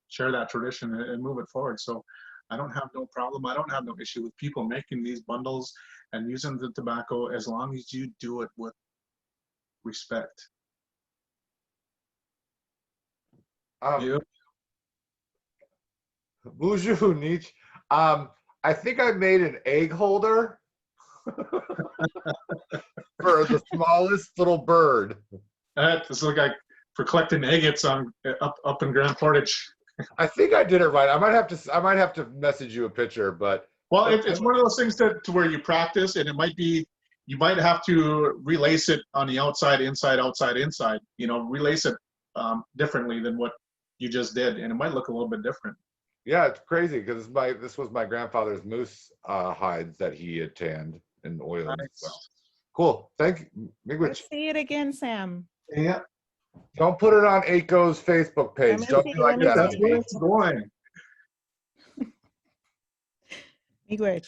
share that tradition and move it forward. So I don't have no problem. I don't have no issue with people making these bundles and using the tobacco, as long as you do it with respect. Bonjour, Nietzsche. I think I made an egg holder for the smallest little bird. This looks like for collecting agates on up in Grand Portage. I think I did it right. I might have to message you a picture, but well, it's one of those things to where you practice, and it might be, you might have to relace it on the outside, inside, outside, inside. You know, relace it differently than what you just did, and it might look a little bit different. Yeah, it's crazy because this was my grandfather's moose hides that he had tanned and oiled. Nice. So. Cool. Thank you. Let's see it again, Sam. Yeah. Don't put it on AICHO's Facebook page. Don't be like that. That's where it's going. Miigwech.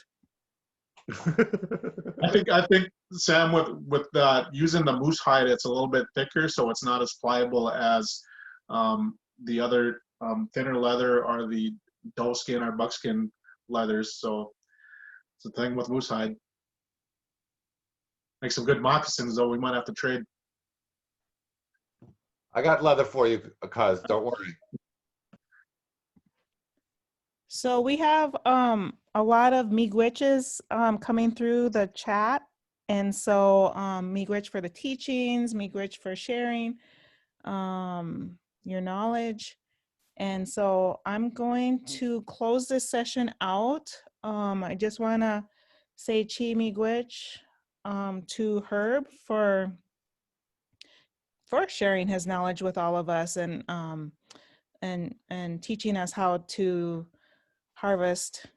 I think Sam, with using the moose hide, it's a little bit thicker, so it's not as pliable as the other thinner leather or the doe skin or buckskin leathers. So it's the thing with moose hide. Make some good moccasins, though. We might have to trade. I got leather for you, cuz. Don't worry. So we have a lot of miigweches coming through the chat. And so miigwech for the teachings, miigwech for sharing your knowledge. And so I'm going to close this session out. I just want to say chi miigwech to Herb for sharing his knowledge with all of us and teaching us how to harvest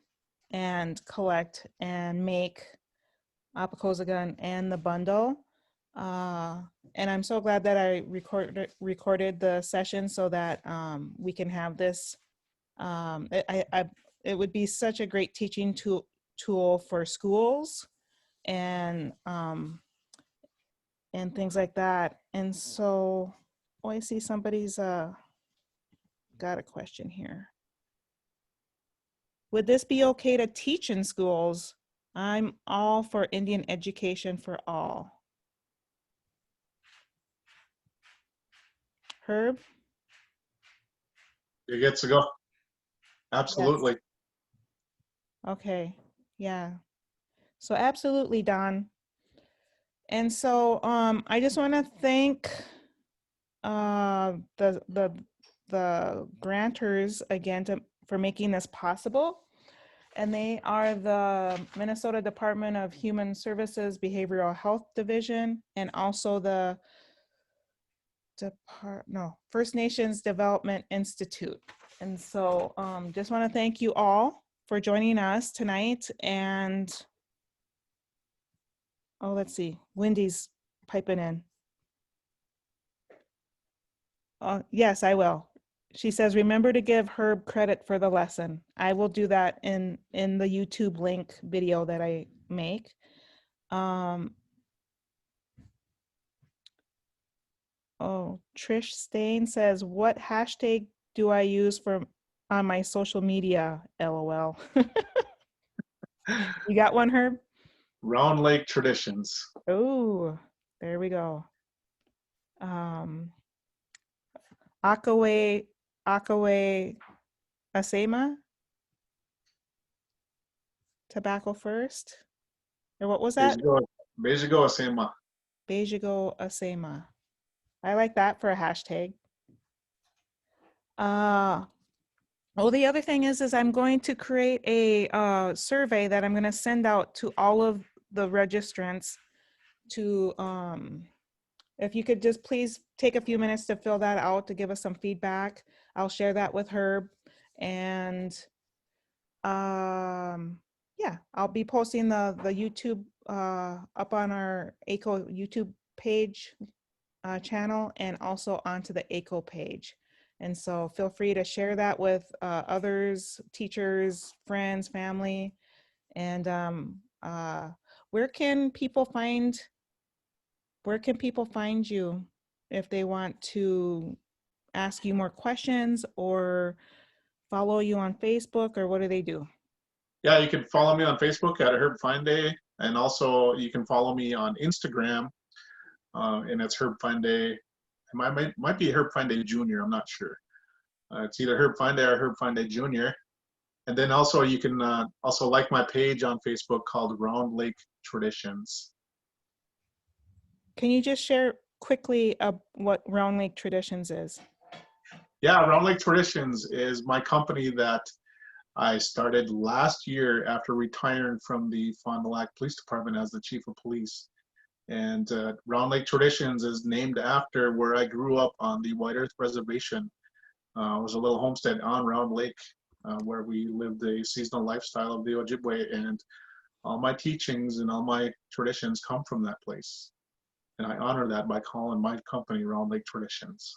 and collect and make Apaakozigan and the bundle. And I'm so glad that I recorded the session so that we can have this. It would be such a great teaching tool for schools and things like that. And so, oh, I see somebody's got a question here. Would this be okay to teach in schools? I'm all for Indian education for all. Herb? You get to go. Absolutely. Yes. Okay, yeah. So absolutely, Don. And so I just want to thank the grantors again for making this possible. and they are the Minnesota Department of Human Services Behavioral Health Division, and also the First Nations Development Institute. And so just want to thank you all for joining us tonight. And oh, let's see, Wendy's piping in. Yes, I will. She says, remember to give Herb credit for the lesson. I will do that in the YouTube link video that I make. Oh, Trish Stain says, what hashtag do I use on my social media? LOL. You got one, Herb? Round Lake Traditions. Oh, there we go. Apaakozigan Asemaa. Tobacco first. Or what was that? Bezhigo Asemaa. Bezhigo Asemaa. I like that for a hashtag. The other thing is I'm going to create a survey that I'm going to send out to all of the registrants to, if you could just please take a few minutes to fill that out to give us some feedback. I'll share that with Herb. And yeah, I'll be posting the YouTube up on our AICHO YouTube page channel, and also onto the AICHO page. And so feel free to share that with others, teachers, friends, family. And where can people find you if they want to ask you more questions or follow you on Facebook, or what do they do? Yeah, you can follow me on Facebook at Herb Fineday, and also you can follow me on Instagram, and it's Herb Fineday. It might be Herb Fineday Jr. I'm not sure. It's either Herb Fineday or Herb Fineday Jr. And then also you can also like my page on Facebook called Round Lake Traditions. Can you just share quickly what Round Lake Traditions is? Yeah, Round Lake Traditions is my company that I started last year after retiring from the Fond du Lac Police Department as the Chief of Police. And Round Lake Traditions is named after where I grew up on the White Earth Reservation. It was a little homestead on Round Lake where we lived a seasonal lifestyle of the Ojibwe, and all my teachings and all my traditions come from that place. And I honor that by calling my company Round Lake Traditions.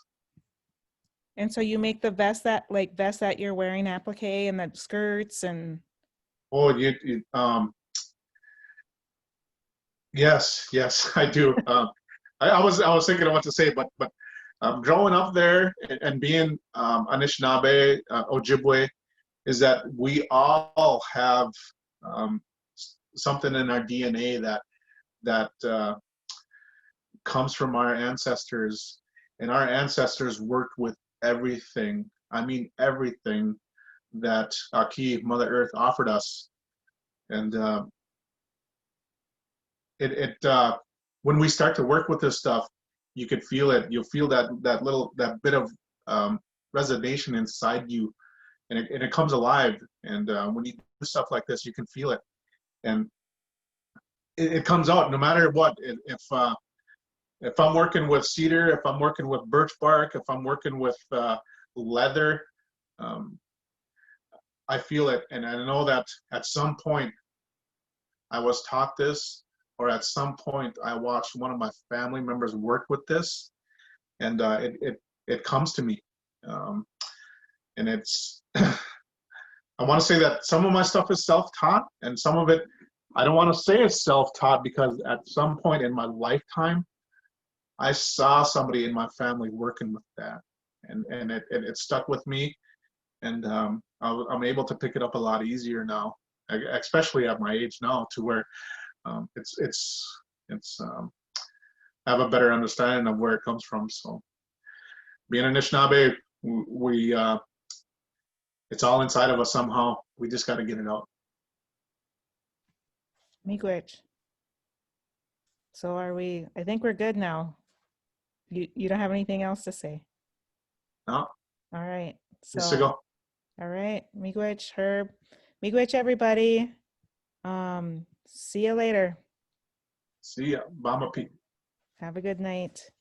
And so you make the vest that you're wearing, applique, and the skirts and. Oh, yes, I do. I was thinking of what to say, but growing up there and being Anishinaabe, Ojibwe, is that we all have something in our DNA that comes from our ancestors, and our ancestors worked with everything. I mean everything that Aki, Mother Earth, offered us, and when we start to work with this stuff, you could feel it. You'll feel that bit of reservation inside you, and it comes alive. And when you do stuff like this, you can feel it, and it comes out no matter what. If I'm working with cedar, if I'm working with birch bark, if I'm working with leather, I feel it, and I know that at some point I was taught this, or at some point I watched one of my family members work with this, and it comes to me, and it's. I want to say that some of my stuff is self-taught, and some of it I don't want to say it's self-taught, because at some point in my lifetime I saw somebody in my family working with that, and it stuck with me, and I'm able to pick it up a lot easier now, especially at my age now, to where it's I have a better understanding of where it comes from. So being Anishinaabe, we it's all inside of us somehow. We just got to get it out. Miigwech. So I think we're good now. You don't have anything else to say? No. All right. So, all right. Miigwech, Herb. Miigwech, everybody. See you later. See ya. Bama Pete. Have a good night.